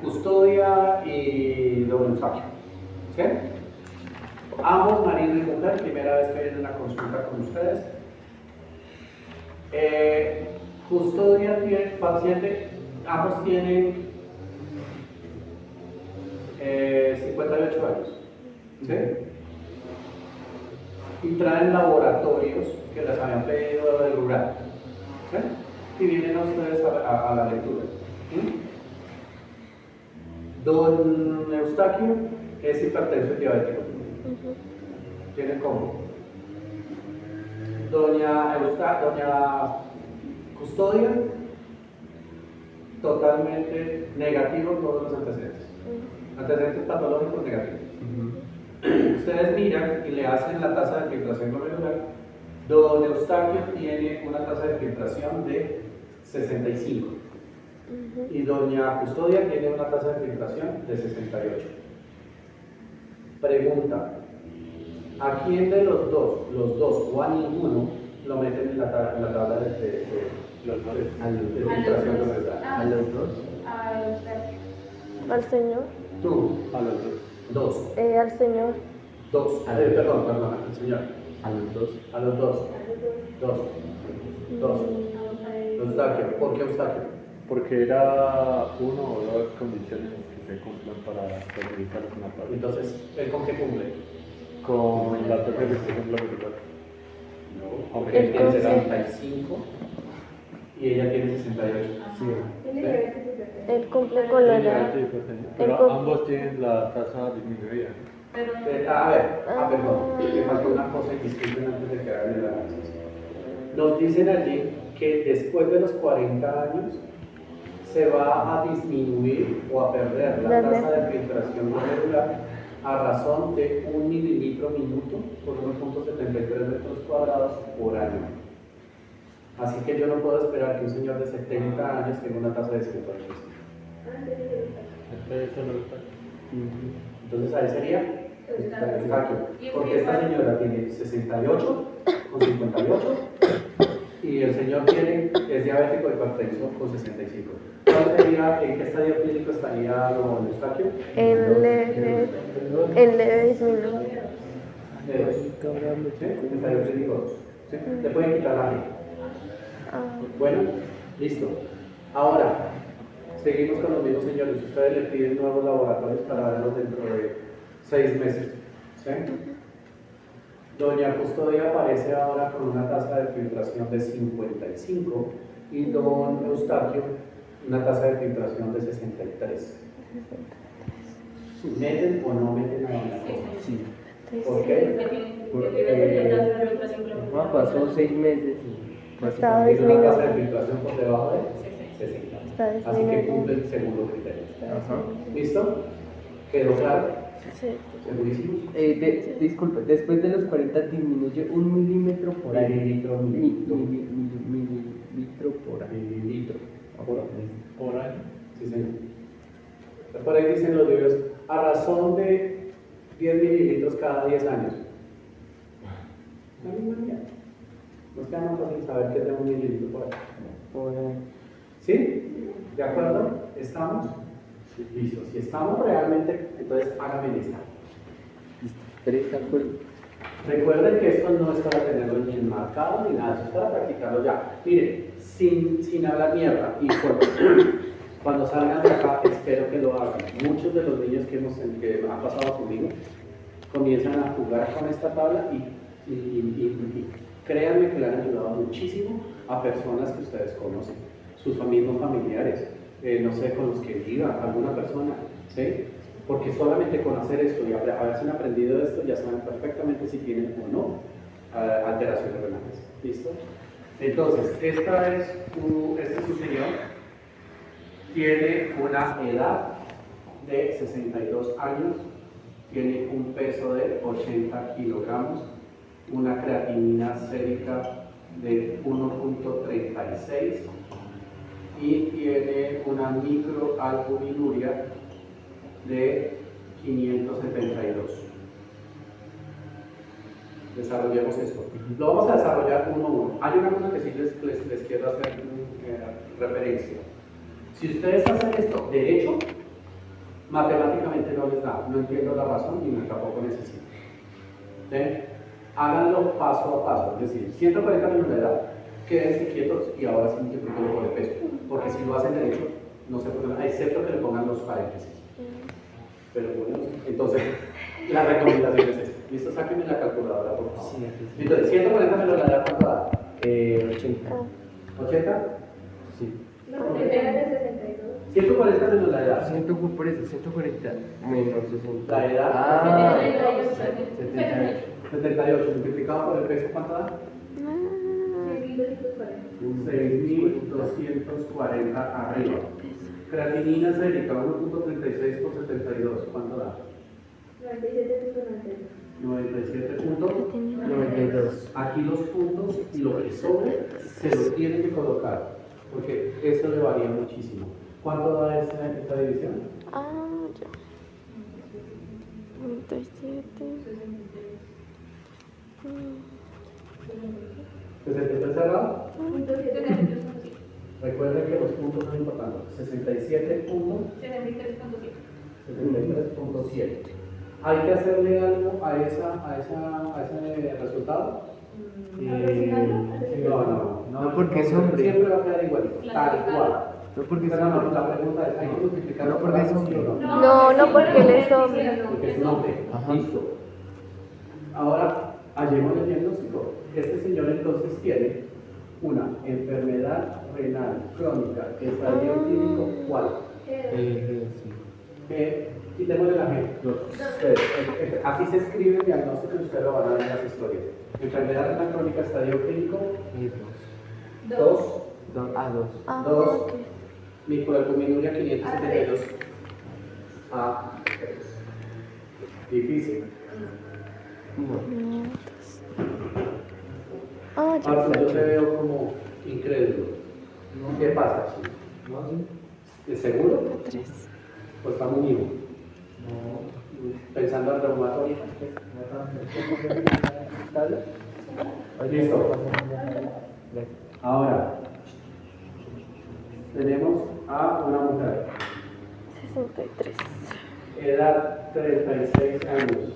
custodia y doble Eustaquio. ¿Sí? Ambos, marido y mujer, primera vez que vienen a consulta con ustedes. Custodia tiene paciente, ambos tienen 58 años. ¿Sí? Y traen laboratorios que les habían pedido del rural. ¿Sí? Y vienen a ustedes a la lectura. ¿Sí? Don Eustaquio es hipertenso y diabético. Tiene combo. Doña Custodia, totalmente negativo en todos los antecedentes. Antecedentes patológicos negativos. Ustedes miran y le hacen la tasa de filtración glomerular. Don Eustaquio tiene una tasa de filtración de 65. Y doña Custodia tiene una tasa de filtración de 68. Pregunta: ¿a quién de los dos o a ninguno lo meten en la tabla de filtración glomerular? a los dos. Al Señor. Tú, A los dos. dos. Al Señor. Dos. Perdón, al señor. A los dos. A los dos. Dos. Eustaquio. ¿Por qué Eustaquio? Porque era uno o dos condiciones que se cumplan para certificar una tabla. Entonces, ¿él con qué cumple? Con la tasa de filtración glomerular. Porque él tiene 65 y ella tiene 68. Él cumple con la edad. Pero ambos tienen la tasa disminuida. A ver, perdón, me faltó una cosa y disculpen antes de que hagan el análisis. Nos dicen allí que después de los 40 años se va a disminuir o a perder la tasa de filtración glomerular a razón de 1 mililitro minuto por 1.73 metros cuadrados por año. Así que yo no puedo esperar que un señor de 70 años tenga una tasa de 125. Eso no está. Entonces ahí sería Eustaquio. Porque esta señora tiene 68 con 58 y el señor es diabético hipertenso con 65. ¿Cuál sería, en qué estadio clínico estaría don Eustaquio? El leve disminuye. ¿Sí? Estadio clínico. ¿Sí? Le pueden quitar la G. Bueno, listo. Ahora, seguimos con los mismos señores. Ustedes le piden nuevos laboratorios para verlos dentro de 6 meses. ¿Sí? Doña Custodia aparece ahora con una tasa de filtración de 55 y don Eustaquio una tasa de filtración de 63. ¿Meten o no meten a la cosa? Sí. ¿Por qué? Pasó 6 meses y Estaba Es una tasa de disminuyendo. filtración por debajo de 60. Está Así que disminuyendo. cumple el segundo criterio. Ajá. ¿Listo? ¿Quedó claro? Sí. ¿Segurísimo? Disculpe, después de los 40 disminuye 1 milímetro por año. Mililitro, Mililitro mililitro. por año. Mililitro. Por año. Sí, señor. Por ahí dicen los libros, a razón de 10 mililitros cada 10 años. La misma mía. Nos queda más fácil saber que tengo un mililitro por ahí. Por año. ¿Sí? ¿De acuerdo? ¿Estamos? Listo. Si estamos realmente, entonces hágame lista. Listo. 3 de acuerdo. Recuerden que esto no es para tenerlo ni enmarcado ni nada, eso es para practicarlo ya. Miren, sin hablar mierda y cuando salgan de acá espero que lo hagan. Muchos de los niños que han pasado conmigo comienzan a jugar con esta tabla y créanme que le han ayudado muchísimo a personas que ustedes conocen, sus mismos familiares, no sé, con los que viva alguna persona, ¿sí? Porque solamente con hacer esto y haberse aprendido esto ya saben perfectamente si tienen o no alteraciones renales. ¿Listo? Entonces, este es su señor, tiene una edad de 62 años, tiene un peso de 80 kilogramos, una creatinina sérica de 1.36 y tiene una microalbuminuria de 572. Desarrollemos esto. Lo vamos a desarrollar uno a uno. Hay una cosa que sí les quiero hacer referencia. Si ustedes hacen esto derecho, matemáticamente no les da. No entiendo la razón ni tampoco necesito. ¿Sí? Háganlo paso a paso. Es decir, 140 minutos de edad, quédense quietos y ahora sí multipliquen por el peso. Porque si lo hacen derecho, no se puede, excepto que le pongan los paréntesis. Pero bueno, entonces la recomendación es esta. ¿Listo? Sáquenme la calculadora, por favor. Sí, aquí sí. Entonces, 140 menos la edad, ¿cuánto da? 80. ¿80? Sí. No, de 62. 140 menos la edad. 140 menos 60. La edad. Ah, 78. 78 multiplicado por el peso, ¿cuánto da? 6.240 arriba. Creatinina sérica 1.36 por 72, ¿cuánto da? 97 puntos. 92. Aquí los puntos y lo que sobre se lo tienen que colocar, porque eso le varía muchísimo. ¿Cuánto da esta división? Ya. 97. 63 cerrado. Recuerden que los puntos son importantes. 67 puntos. 73.7. ¿Hay que hacerle algo a ese resultado? No, porque es hombre. Siempre va a quedar igualito, tal cual. No porque es Pero hombre. la pregunta es, ¿hay que multiplicar No porque es hombre. No, porque él es hombre. Porque es un hombre. Ajá. Listo. Ahora, hallemos el diagnóstico. Este señor entonces tiene una enfermedad renal crónica, estadio clínico, ¿cuál? Quitémosle la G. Así se escribe el diagnóstico y ustedes lo van a ver en las historias. Enfermedad renal crónica, estadio clínico, 2. 2. 2. Ok. Microalbuminuria 572. A3. Difícil. Ya. Ahora, yo te veo como incrédulo. ¿Qué pasa, chico? ¿Es seguro? 3. Pues está muy vivo. Pensando en reumatoide. Listo. Ahora, tenemos a una mujer. 63. Edad 36 años.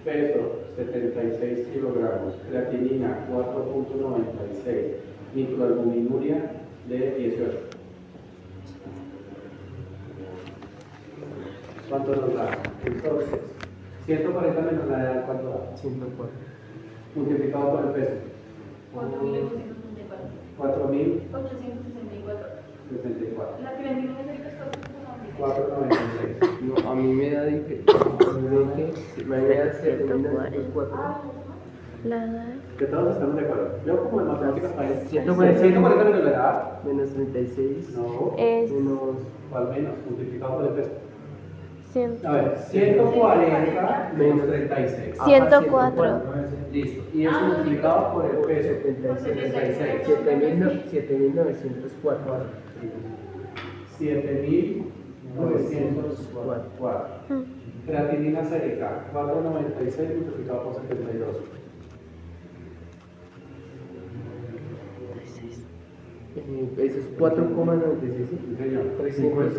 Peso 76 kilogramos. Creatinina 4.96. Microalbuminuria de 18. ¿Cuánto nos da? Entonces, 140 menos la edad, ¿cuánto da? 104. Multiplicado por el peso. 4.864. 4.864. 864. La creatinina es el pescado. 4.96. No, a mí me da diferente. Me da 7.4. La edad. Que todos estamos de acuerdo. Yo como en matemáticas para 140 menos la edad. menos 36. No. Es Menos. O al menos, multiplicado por el peso. 100. A ver, 140 menos 36. 104. Listo. Y eso multiplicado por el peso. 76. 7.904. 7.904. Creatinina sérica, 496 multiplicado por 72. Eso es 4,96. Sí, señor. 300.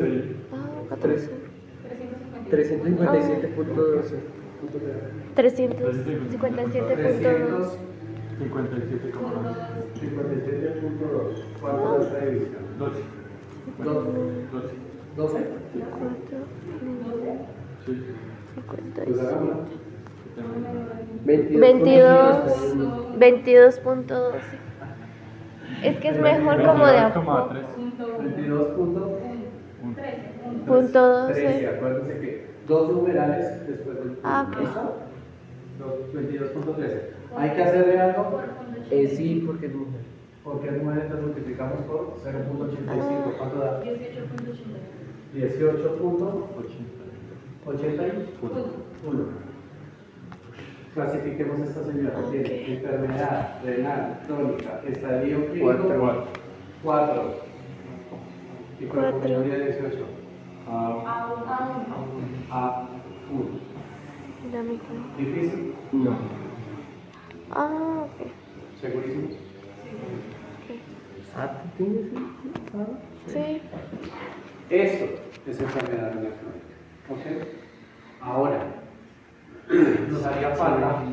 Ah, 14. 357.12. 357.2. 57.2. ¿Cuánto es la división? 12. 12. 4, Pues hagámosla. 22.12. Es que es mejor como de a poco. 22.13. Acuérdense que dos numerales después del punto. Ah, ok. ¿Listo? 22.13. Hay que hacerle algo. Sí, porque es mujer. Porque es mujer, entonces multiplicamos por 0.85. ¿Cuánto da? 18.80. 18.81. Clasifiquemos a esta señora. Tiene enfermedad renal crónica, estadio clínico 4. Y microalbuminuria 18. A1. La misma. ¿Difícil? No. Ah, ok. ¿Segurísimo? Ah, ¿tú tienes eso? Sí. Eso es enfermedad renal crónica. ¿Ok? Ahora, nos haría falta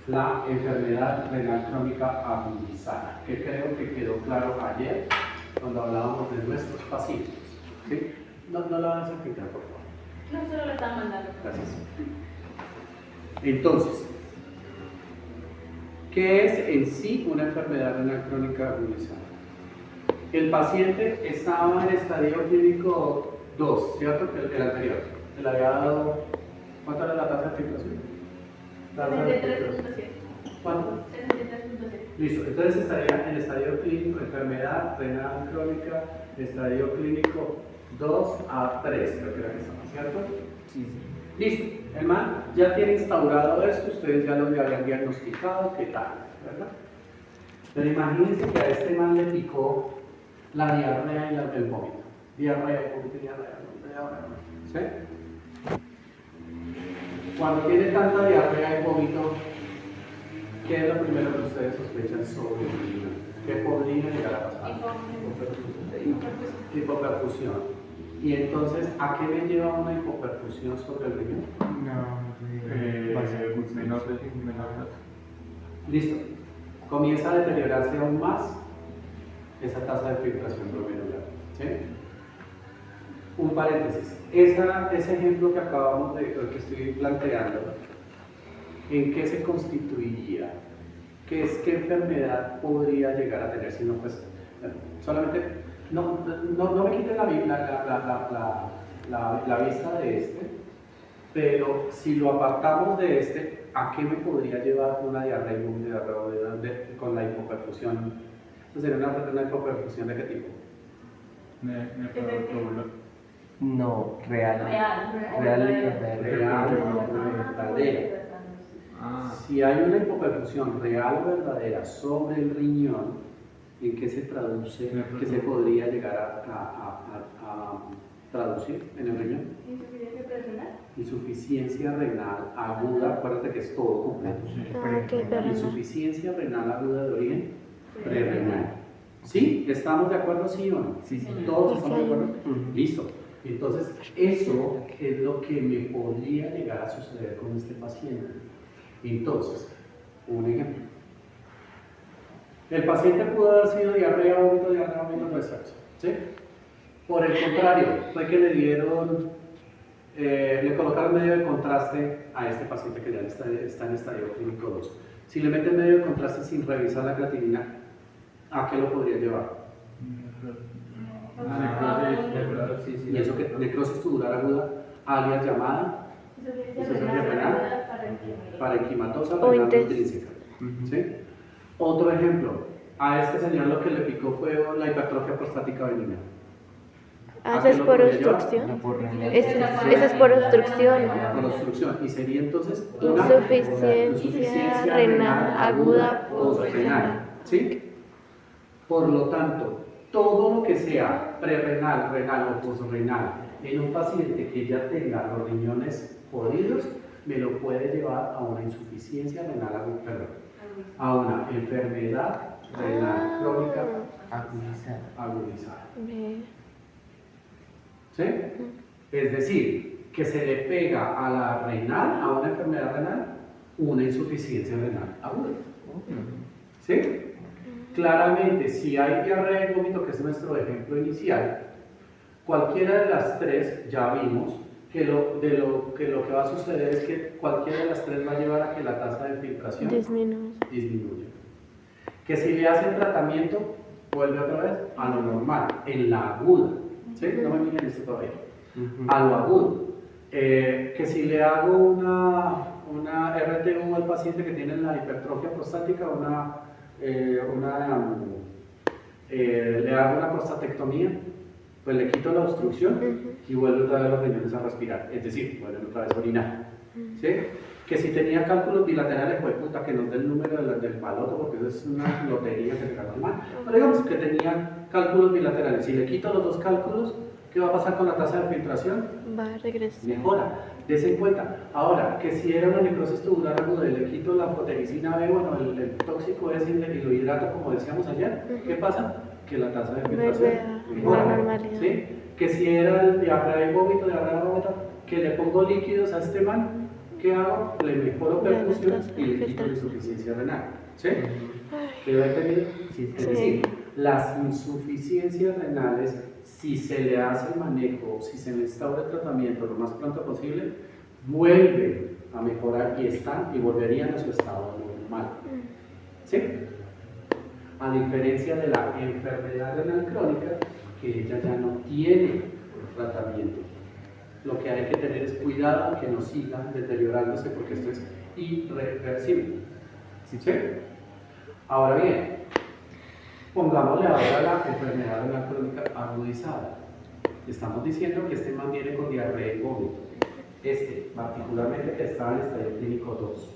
la enfermedad renal crónica agudizada, que creo que quedó claro ayer cuando hablábamos de nuestros pacientes. ¿Sí? No la van a explicar, por favor. No, solo lo estaba mandando. Gracias. Entonces, ¿qué es en sí una enfermedad renal crónica agudizada? El paciente estaba en estadio clínico 2, ¿cierto? El anterior. Le había dado. ¿Cuánto era la tasa de filtración? 63.7. ¿Cuánto? 63.7. Listo. Entonces estaría en estadio clínico, enfermedad renal crónica, estadio clínico 2 a 3, creo que era que estaba, ¿cierto? Sí. Listo. El man ya tiene instaurado esto, ustedes ya lo habían diagnosticado, ¿qué tal? ¿Verdad? Pero imagínense que a este man le picó la diarrea y el vómito. Diarrea, vómito, diarrea. ¿Sí? Cuando tiene tanta diarrea y vómito, ¿qué es lo primero que ustedes sospechan sobre el riñón? ¿Qué podría llegar a pasar? Hipoperfusión. Y entonces, ¿a qué me lleva una hipoperfusión sobre el riñón? Menor de. Listo. Comienza a deteriorarse aún más esa tasa de filtración glomerular. ¿Sí? Un paréntesis. Ese ejemplo que acabamos de, que estoy planteando, ¿en qué se constituiría? ¿Qué enfermedad podría llegar a tener? Si no, pues, solamente, no me quiten la vista de este, pero si lo apartamos de este, ¿a qué me podría llevar una diarrea con la hipoperfusión? Entonces, ¿sería una hipoperfusión de qué tipo? No, real. Verdadera. Si hay una hipoperfusión real o verdadera sobre el riñón, ¿en qué se traduce? ¿Qué se podría llegar a traducir en el riñón? renal? Insuficiencia renal aguda, acuérdate que es todo completo. Ok, perdón. Insuficiencia renal aguda de origen prerrenal. ¿Sí? ¿Estamos de acuerdo, sí o no? Sí, sí. ¿Todos estamos de Sí. acuerdo? Listo. Entonces, eso es lo que me podría llegar a suceder con este paciente. Entonces, un ejemplo. El paciente pudo haber sido diarrea, vómito, reserva, ¿sí? Por el contrario, fue que le dieron, le colocaron medio de contraste a este paciente que ya está en estadio clínico 2. Si le meten medio de contraste sin revisar la creatinina, ¿a qué lo podría llevar? Y eso que necrosis tubular aguda, alias llamada insuficiencia renal parenquimatosa O renal intes- intrínseca. ¿Sí? Otro ejemplo, a este señor lo que le picó fue la hipertrofia prostática benigna. Ah, ¿A ¿esa qué es lo por podría llevar? obstrucción? Esa es por obstrucción. Por obstrucción. Y sería entonces Insuficiencia renal aguda postrenal. ¿Sí? Por lo tanto, todo lo que sea prerrenal, renal o postrenal en un paciente que ya tenga los riñones jodidos, me lo puede llevar a una insuficiencia renal aguda, perdón, a una enfermedad renal crónica agudizada. Ve. ¿Sí? Es decir, que se le pega a la renal, a una enfermedad renal, una insuficiencia renal aguda. ¿Sí? Claramente, si hay diarrea y vómito, que es nuestro ejemplo inicial, cualquiera de las tres ya vimos que lo que va a suceder es que cualquiera de las tres va a llevar a que la tasa de filtración disminuya. Que si le hacen tratamiento, vuelve otra vez a lo normal, en la aguda. ¿Sí? No me miren esto todavía. A lo agudo. Que si le hago una RTU al paciente que tiene la hipertrofia prostática, le hago una prostatectomía, pues le quito la obstrucción y vuelve otra vez los riñones a respirar, es decir, vuelven otra vez a orinar. ¿Sí? Que si tenía cálculos bilaterales, pues puta, que nos dé el número del baloto, porque eso es una lotería que se gana mal. Pero digamos que tenía cálculos bilaterales, si le quito los dos cálculos, ¿qué va a pasar con la tasa de filtración? Va a regresar. Mejora, des en cuenta. Ahora, que si era una necrosis tubular aguda y le quito la fotericina B, bueno, el tóxico es y lo hidrato, como decíamos ayer, ¿qué pasa? Que la tasa de filtración Vuelve a la normalidad. ¿sí? Que si era el diarrea y vómito, que le pongo líquidos a este man, ¿qué hago? Le mejoro perfusión y le quito la insuficiencia renal. ¿Sí? ¿Quedó entendido? Sí. Es decir, las insuficiencias renales, si se le hace el manejo, si se le instaura el tratamiento lo más pronto posible, vuelven a mejorar y están y volverían a su estado normal. ¿Sí? A diferencia de la enfermedad renal crónica, que ella ya no tiene tratamiento. Lo que hay que tener es cuidado que no siga deteriorándose porque esto es irreversible. ¿Sí? Ahora bien, pongámosle ahora la enfermedad renal crónica agudizada. Estamos diciendo que este man viene con diarrea y vómito. Particularmente que estaba en estadio clínico 2.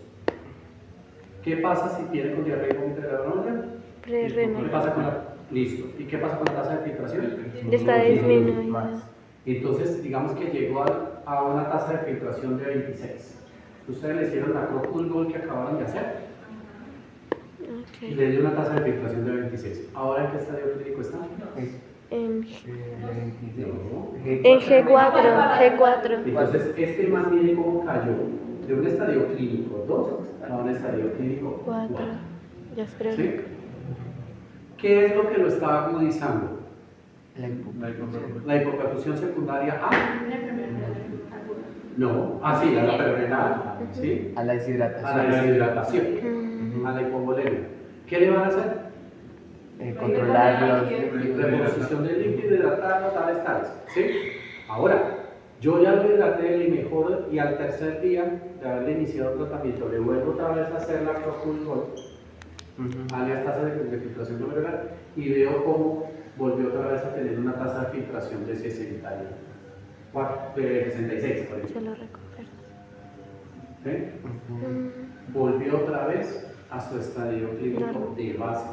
¿Qué pasa si viene con diarrea y vómito de la bronca? ¿Qué pasa con la... Listo. ¿Y qué pasa con la tasa de filtración? Está disminuida. Entonces, digamos que llegó a una tasa de filtración de 26. Ustedes le hicieron la Procul que acabaron de hacer y le dio una tasa de filtración de 26. ¿Ahora en qué estadio clínico está? En G4. Entonces, este man viene como cayó de un estadio clínico 2 a un estadio clínico 4. Ya espero. ¿Sí? ¿Qué es lo que lo está agudizando? La hipoperfusión secundaria a... No, sí, a la prerrenal, ¿sí? A la deshidratación. A la deshidratación, a la hipovolemia. ¿Qué le van a hacer? Controlar los Reposición del líquido, hidratarlo, tales, ¿sí? Ahora, yo ya lo hidraté y mejoro y al tercer día de haberle iniciado el tratamiento, le vuelvo otra vez a hacer la Procul alias tasa de filtración glomerular y veo cómo volvió otra vez a tener una tasa de filtración de 66, por ejemplo. Se lo recupero. ¿Sí? Volvió otra vez a su estadio clínico de base.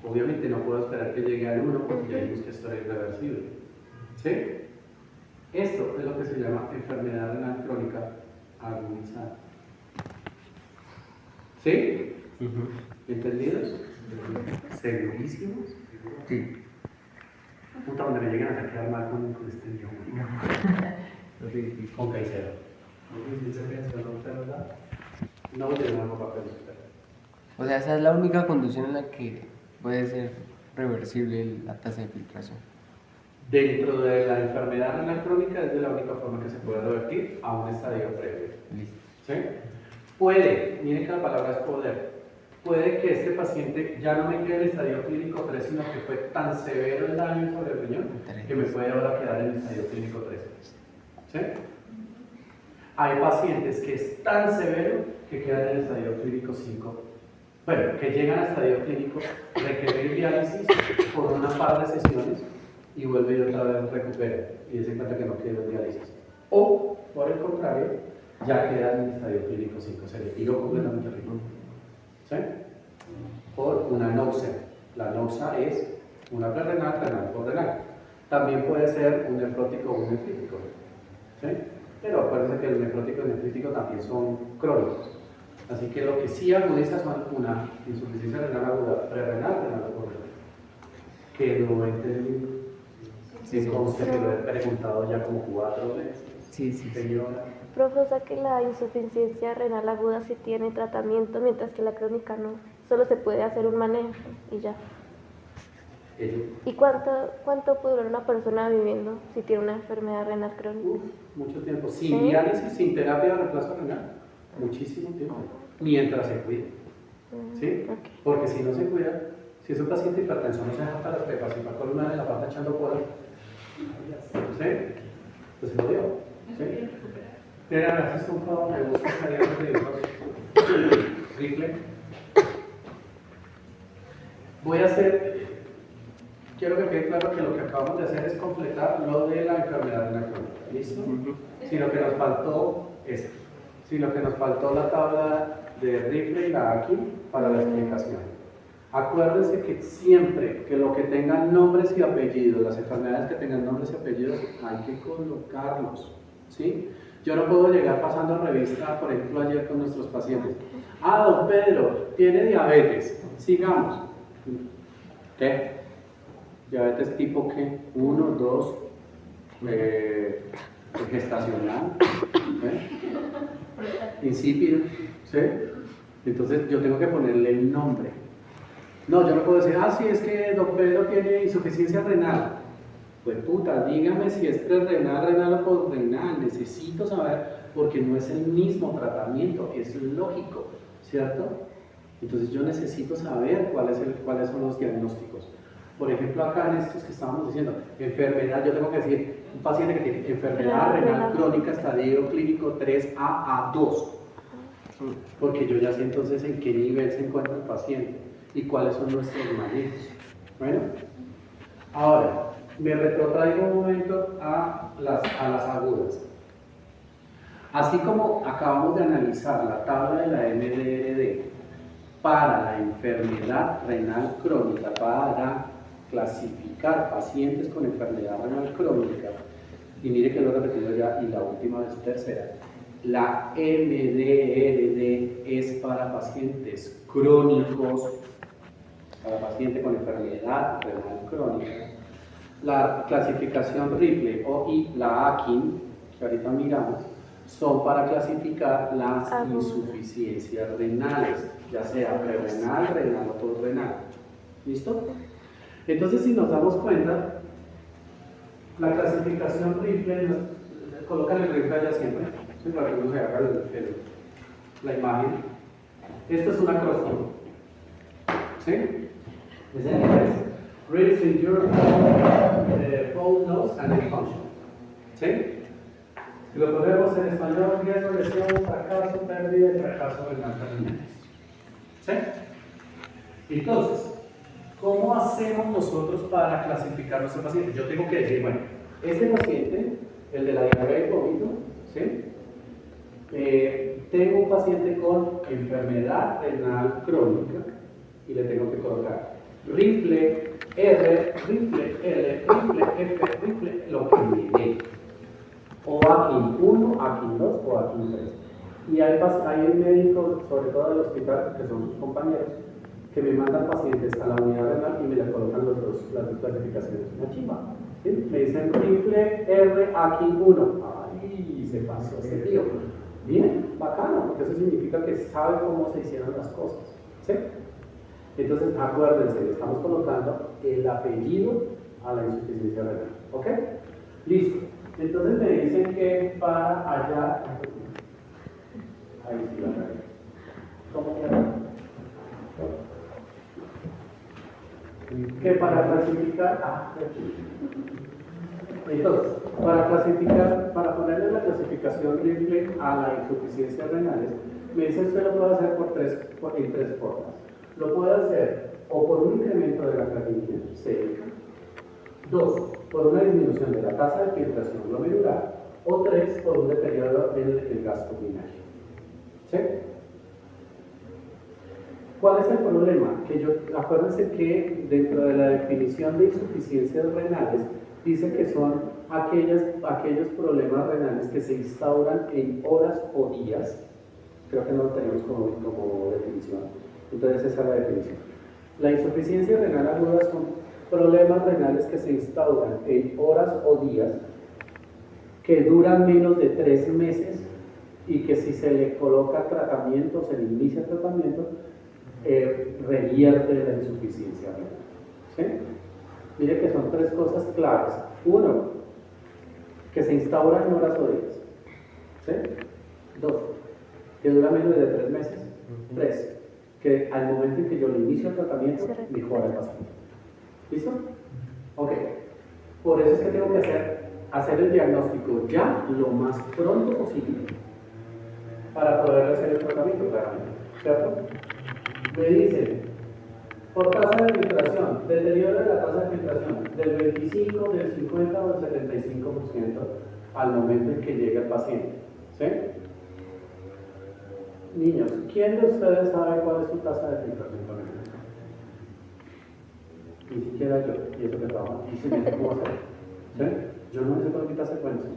Obviamente no puedo esperar que llegue al 1 porque ya vimos que esto es irreversible. ¿Sí? Esto es lo que se llama enfermedad renal crónica agudizada. ¿Sí? ¿Entendidos? ¿Segurísimos? Sí. Puta, donde me lleguen a quedar mal con este viejo. Con Caicedo. No voy a tener algo papel. O sea, esa es la única condición en la que puede ser reversible la tasa de filtración. Dentro de la enfermedad renal crónica es de la única forma que se puede revertir a un estadio previo. Listo. ¿Sí? Puede, miren que la palabra es poder, puede que este paciente ya no me quede en el estadio clínico 3, sino que fue tan severo el daño sobre el riñón que me puede ahora quedar en el estadio clínico 3. ¿Sí? Hay pacientes que es tan severo que quedan en el estadio clínico 5. Bueno, que llegan al estadio clínico, requieren diálisis por una par de sesiones y vuelve y otra vez recupera y se cuenta que no quedó en diálisis. O, por el contrario, ya queda en el estadio clínico 5, se le tiró completamente el riñón. ¿Sí? Por una noxa. La noxa es una prerrenal, renal por renal. También puede ser un nefrótico o un nefrítico. ¿Sí? Pero acuérdense que el nefrótico y el nefrítico también son crónicos. Así que lo que sí agudiza son una insuficiencia renal aguda, prerrenal, renal por renal. Que lo entendí. Sí, conste que lo he preguntado ya como 4 veces. Sí, sí. Señora. Profe, o sea que la insuficiencia renal aguda sí tiene tratamiento, mientras que la crónica no. Solo se puede hacer un manejo y ya. ¿Y cuánto puede durar una persona viviendo si tiene una enfermedad renal crónica? Mucho tiempo. Sin diálisis, sin terapia de reemplazo renal. Muchísimo tiempo. Mientras se cuide. ¿Sí? Okay. Porque si no se cuida, si es un paciente hipertenso, no se deja para las pepas y para columna de la pata echando cola, ¿sí? Pues se lo dio. ¿Sí? Pero gracias un favor, me gusta salir de rifle. Voy a hacer, quiero que quede claro que lo que acabamos de hacer es completar lo de la enfermedad renal crónica. ¿Listo? Si lo que nos faltó es, si lo que nos faltó la tabla de rifle y la aquí para la explicación. Acuérdense que siempre que lo que tengan nombres y apellidos, las enfermedades que tengan nombres y apellidos, hay que colocarlos, ¿sí? Yo no puedo llegar pasando revista, por ejemplo, ayer con nuestros pacientes. Ah, don Pedro, tiene diabetes. Sigamos. ¿Qué? ¿Diabetes tipo qué? 1, 2, gestacional, insípido, ¿sí? Entonces yo tengo que ponerle el nombre. No, yo no puedo decir, sí, es que don Pedro tiene insuficiencia renal. Pues puta, dígame si es prerrenal, renal o postrenal. Necesito saber, porque no es el mismo tratamiento, es lógico, ¿cierto? Entonces yo necesito saber cuáles son los diagnósticos. Por ejemplo, acá en estos que estábamos diciendo, enfermedad, yo tengo que decir, un paciente que tiene enfermedad renal crónica, estadio clínico 3A a 2. Porque yo ya sé entonces en qué nivel se encuentra el paciente y cuáles son nuestros manejos. Bueno, ahora, me retrotraigo un momento a las agudas. Así como acabamos de analizar la tabla de la MDRD para la enfermedad renal crónica, para clasificar pacientes con enfermedad renal crónica, y mire que lo he repetido ya y la última vez tercera, la MDRD es para pacientes crónicos, para pacientes con enfermedad renal crónica. La clasificación Rifle y la AKIN, que ahorita miramos, son para clasificar las insuficiencias renales, ya sea prerrenal, renal o postrenal. ¿Listo? Entonces, si nos damos cuenta, la clasificación Rifle, colocan el Rifle allá siempre, para que uno se haga la imagen. Esto es un acróstico. ¿Sí? ¿Es en inglés? Read in your phone notes and the function. ¿Sí? Si lo ponemos en español, riesgo, lesión, fracaso, pérdida y fracaso renal terminal. ¿Sí? Entonces, ¿cómo hacemos nosotros para clasificar a nuestro paciente? Yo tengo que decir, bueno, este paciente, el de la diarrea y vómito, ¿sí? Tengo un paciente con enfermedad renal crónica y le tengo que colocar Rifle R, Rifle L, Rifle F, Rifle, lo que me dé. O AKIN 1, AKIN 2 o AKIN 3. Y hay médicos, sobre todo del hospital, que son sus compañeros, que me mandan pacientes a la unidad renal y me le colocan las dos clasificaciones. Una chimba. ¿Sí? Me dicen rifle R AKIN 1. ¡Ay! Se pasó ese tío. Bien, bacano, porque eso significa que sabe cómo se hicieron las cosas. ¿Sí? Entonces, acuérdense, le estamos colocando el apellido a la insuficiencia renal. ¿Ok? Listo. Entonces me dicen que para allá. Ahí sí la cagué. ¿Cómo queda? Que para clasificar. Entonces, para ponerle la clasificación RIFLE a la insuficiencia renales, me dice usted lo puede hacer en tres formas. Lo puede hacer o por un incremento de la creatinina sérica, 2, por una disminución de la tasa de filtración glomerular, o 3, por un deterioro en el gasto urinario. ¿Sí? ¿Cuál es el problema? Acuérdense que dentro de la definición de insuficiencias renales dice que son aquellos problemas renales que se instauran en horas o días. Creo que no lo tenemos como definición. Entonces esa es la definición. La insuficiencia renal aguda son problemas renales que se instauran en horas o días que duran menos de 3 meses y que si se le coloca tratamiento, se le inicia tratamiento, revierte la insuficiencia renal. ¿Sí? Mire que son 3 cosas claves. 1, que se instaura en horas o días. ¿Sí? 2, que dura menos de 3 meses. 3, que al momento en que yo le inicio el tratamiento, mejora el paciente. ¿Listo? Ok. Por eso es que tengo que hacer el diagnóstico ya lo más pronto posible para poder hacer el tratamiento, claramente. ¿Cierto? Me dicen, por tasa de filtración, deterioro de la tasa de filtración del 25, del 50 o del 75% al momento en que llega el paciente. ¿Sí? Niños, ¿quién de ustedes sabe cuál es su tasa de filtración glomerular? Ni siquiera yo, y eso que trabajo, y si me cómo hacer. ¿Sí? Yo no sé cuál es mi tasa de cuenta,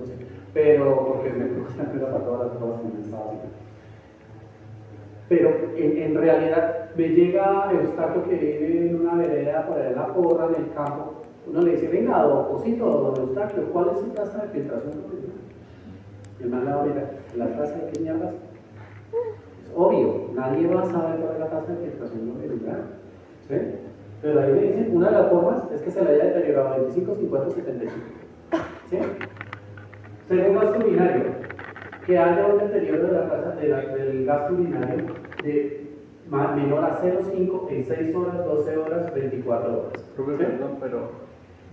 pero porque me gusta para todas las cosas que me estaba haciendo. Pero en realidad me llega Eustaquio que vive en una vereda por allá en la porra, en el campo. Uno le dice, venga, Osito, don Eustaquio, ¿cuál es su tasa de filtración glomerular? Y el man le va a mirar, ¿la tasa de qué mierdas? Es obvio, nadie va a saber cuál es la tasa de filtración glomerular. ¿Sí? Pero ahí me dicen, una de las formas es que se le haya deteriorado 25, 50, 75. ¿Sí? Segundo gasto urinario, que haya un deterioro de la tasa del gasto urinario de menor a 0,5 en 6 horas, 12 horas, 24 horas. Profe, ¿Sí? perdón, pero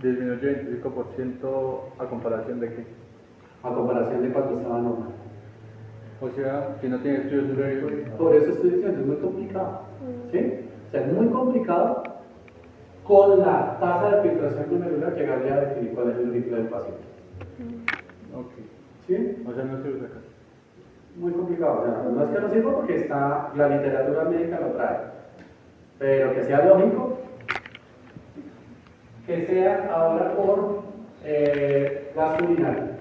disminuye 25% a comparación de qué? A comparación de cuando estaba normal. O sea, si no tiene estudios previos. Por eso estoy diciendo, es muy complicado. ¿Sí? O sea, es muy complicado con la tasa de filtración glomerular llegarle a definir cuál es el ritmo del paciente. Ok. ¿Sí? O sea, no sirve acá. Muy complicado. O sea, no es que no sirva porque la literatura médica lo trae. Pero que sea lógico, que sea ahora por gasto urinario.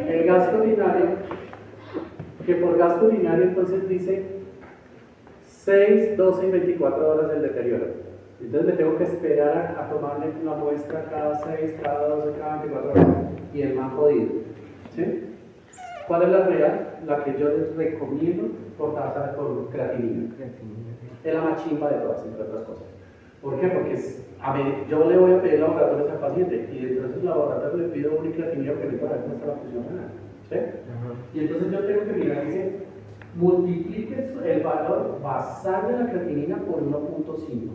El gasto urinario, que por gasto urinario entonces dice 6, 12 y 24 horas del deterioro. Entonces me tengo que esperar a tomarle una muestra cada 6, cada 12, cada 24 horas. Y el más jodido. ¿Sí? ¿Cuál es la real? La que yo les recomiendo por creatinina. Es la más chimba de todas, entre otras cosas. ¿Por qué? Porque yo le voy a pedir laboratorios al paciente y dentro de esos laboratorios le pido una creatinina que me para cómo está la función renal. ¿Sí? Y entonces yo tengo que mirar, dice, multiplique el valor basal de la creatinina por 1.5,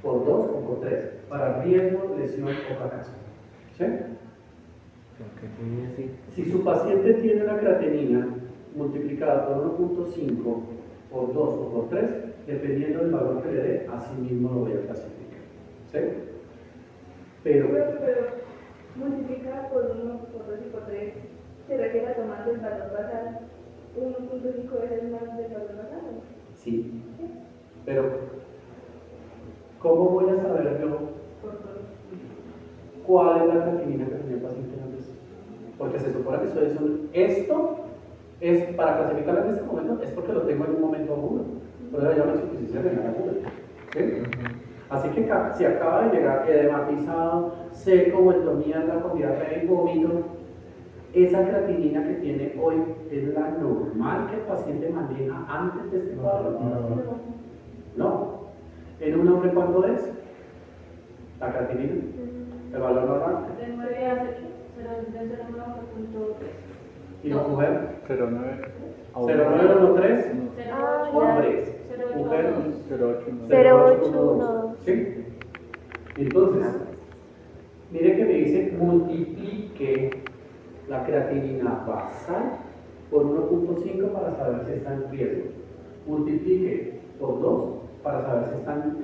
por 2 o por 3, para riesgo, lesión o fracaso. ¿Sí? Si su paciente tiene una creatinina multiplicada por 1.5, por 2 o por 3, dependiendo del valor que le dé, así mismo lo voy a clasificar. ¿Sí? Pero multiplicada por 1, por 2 y por 3, se refiere a tomar el valor basal 1.5 veces más del valor basal. sí. Pero, ¿cómo voy a saber yo cuál es la creatinina que tenía el paciente antes? porque se supone que esto es para clasificar en este momento, es porque lo tengo en un momento agudo. Por eso llama insuficiencia renal aguda. ¿Sí? Así que si acaba de llegar edematizado, seco, vuelto mierda, con diarrea y vómito, esa creatinina que tiene hoy es la normal que el paciente maneja antes de este cuadro. No. ¿En un hombre cuánto es? La creatinina. ¿El valor normal? De 9 a 8, de 0,9.3. ¿Y la mujer? 09. 0,913. Ah, Hombres. ya. Mujer. 0812. ¿Sí? Entonces, mire que me dice multiplique la creatinina basal por 1.5 para saber si está en riesgo. Multiplique por 2 para saber si está en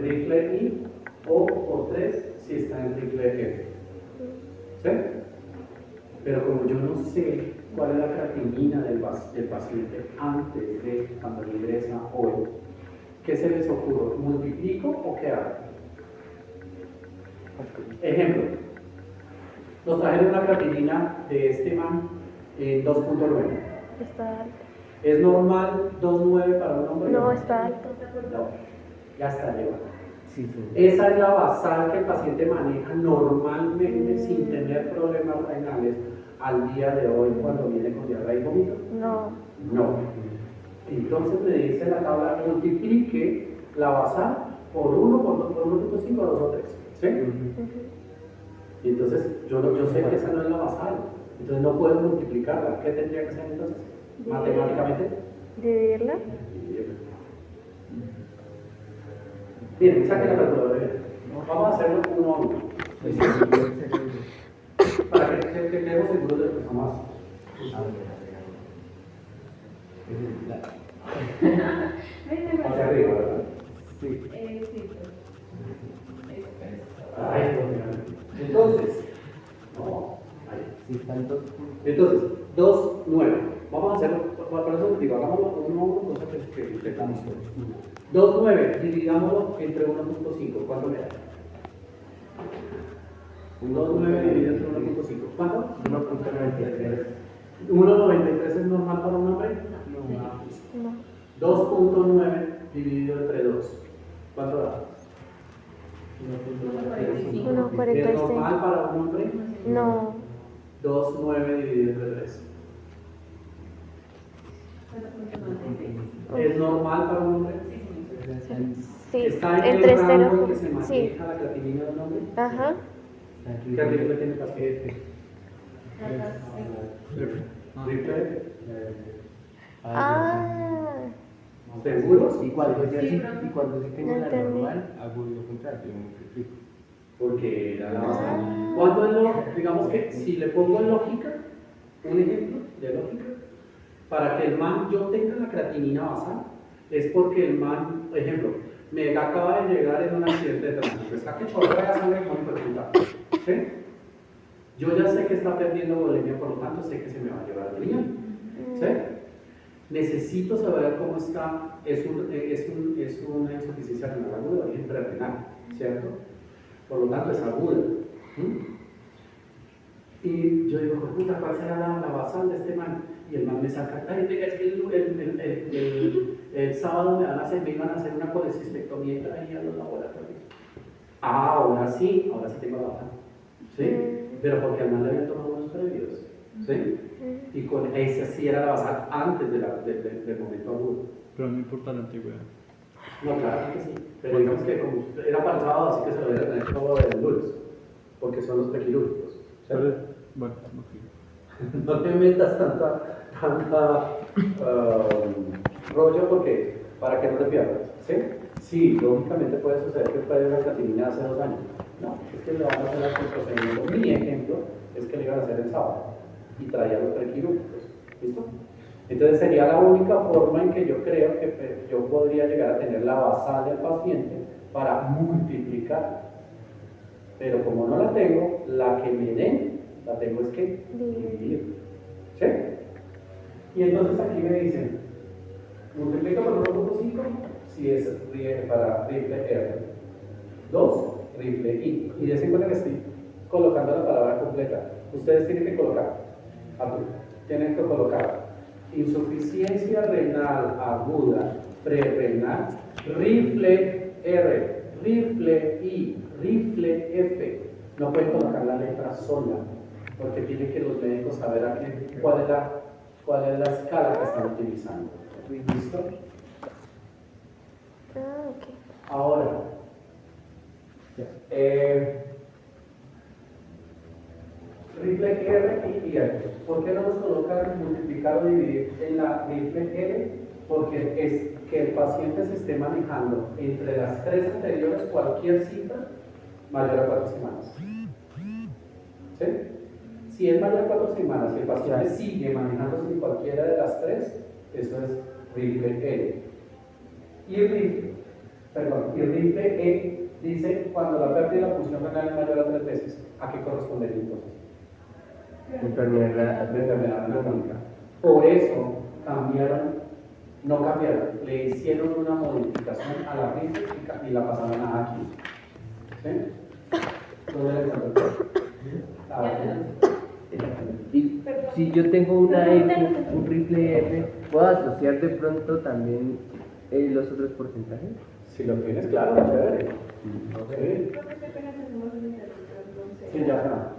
rifle I o por 3 si está en rifle F. ¿Sí? Pero como yo no sé cuál es la creatinina del paciente antes de cuando ingresa hoy, ¿qué se les ocurre? ¿Multiplico o qué hago? Ejemplo, nos trajeron una creatinina de este man en 2.9. Está alto. ¿Es normal 2.9 para un hombre? No, está alto. No, ya está llevado. Sí, sí. Esa es la basal que el paciente maneja normalmente sin tener problemas renales al día de hoy cuando viene con diarrea y vómito. No. No. Entonces me dice la tabla, multiplique la basal por 1, por 2, por 1.5, 2 o 3. ¿Sí? Y entonces yo sé que esa no es la basal. Entonces no puedo multiplicarla. ¿Qué tendría que hacer entonces? Matemáticamente. ¿Dividirla? Miren, saquen la calculadora. Vamos a hacerlo uno a uno. Para que quedemos seguros de lo que somos. Hacia arriba, ¿verdad? Sí. Sí. Ay, entonces, no, ahí. Sí, están dos. Entonces, 2, 9. Vamos a hacerlo, por eso les digo, hagámoslo uno a uno, cosa que intentamos. 2, 9, dividámoslo entre 1.5. ¿Cuánto me da? 2, 9 dividido entre 1.5. ¿Cuánto? 1.93. 1.93 es normal para un hombre. No. 2.9 dividido entre 2. ¿Cuánto da? 1.46. ¿Es normal para un hombre? No. 2.9 dividido entre 3. ¿Es normal para un hombre? Sí. ¿Está en Entre el rango 0. en que se maneja Sí. la creatinina de un hombre? Ajá. ¿Qué rifle tiene el paciente? ¿Rifle F? Ah. ¿Seguros? Y cuando ya sí, y cuando sí tengo No la entendí. normal, hago lo contrario, yo multiplico. Porque era la basal. ¿Cuándo es lo? Digamos que si le pongo lógica, un ejemplo de lógica, para que el man yo tenga la creatinina basal, es porque el man, por ejemplo, me acaba de llegar en un accidente de tránsito, está que chorrea sangre con hipertensión, ¿sí? Yo ya sé que está perdiendo volemia, por lo tanto sé que se me va a llevar el riñón, ¿sí? Necesito saber cómo está, es una insuficiencia renal aguda, de origen prerenal, ¿cierto? Por lo tanto es aguda. Y yo digo, puta, ¿cuál será la basal de este man? Y el man me saca, ay, venga, es que el sábado me iban a hacer una colecistectomía ahí a los laboratorios. Ah, ahora sí tengo la basal. ¿Sí? Pero porque al man le habían tomado unos previos. ¿Sí? Y con esa sí era la basal antes del momento agudo. Pero no importa la antigüedad. No, claro que sí. Pero digamos que como era para el sábado, así que se lo hubieran hecho todo el lunes. Porque son los prequirúrgicos. Bueno, ok. No te metas tanta rollo porque para que no te pierdas, ¿sí? Sí, lógicamente puede suceder que puede haber una creatinina hace 2 años. No, es que le vamos a hacer el procedimiento. Mi ejemplo es que le iban a hacer el sábado y traía los prequirúrgicos. ¿Listo? Entonces sería la única forma en que yo creo que yo podría llegar a tener la basal del paciente para multiplicar. Pero como no la tengo, la que me den, la tengo es que dividir. ¿Sí? Y entonces aquí me dicen, multiplica por 1.5 si es para rifle R. 2, rifle I. Y des en cuenta que colocando la palabra completa. Ustedes tienen que colocar, tienen que colocar insuficiencia renal aguda prerrenal, rifle R, rifle I, rifle F. No pueden colocar la letra sola, porque tienen que los médicos saber cuál es la escala que están utilizando. ¿Listo? Ok. Ahora, rifle R y F. ¿Por qué no nos colocan multiplicar o dividir en la rifle R? Porque es que el paciente se esté manejando entre las tres anteriores cualquier cifra mayor a 4 semanas. ¿Sí? Si es mayor a 4 semanas y el paciente sigue manejándose en cualquiera de las tres, eso es rifle L. Y rifle E dice cuando la pérdida de la función renal es mayor a 3 veces. ¿A qué correspondería entonces? Enfermedad Enfermedad crónica. Por eso no cambiaron, le hicieron una modificación a la rifle y la pasaron a aquí. ¿Sí? ¿Dónde la encontré? Y si yo tengo una F, un rifle F, ¿puedo asociar de pronto también los otros porcentajes? Si lo tienes claro, chévere. Sí. Sí, ya está.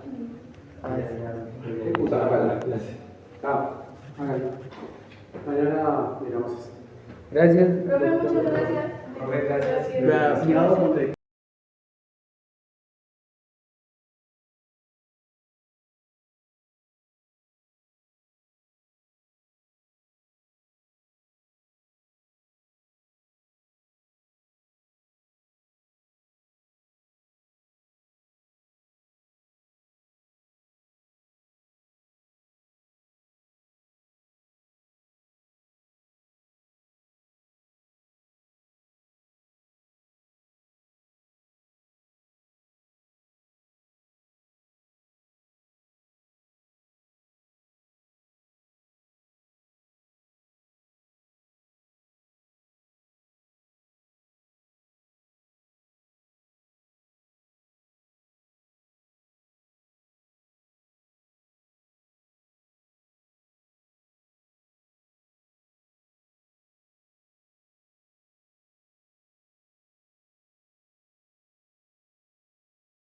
Mañana miramos eso. Gracias. Profe, muchas gracias. Gracias.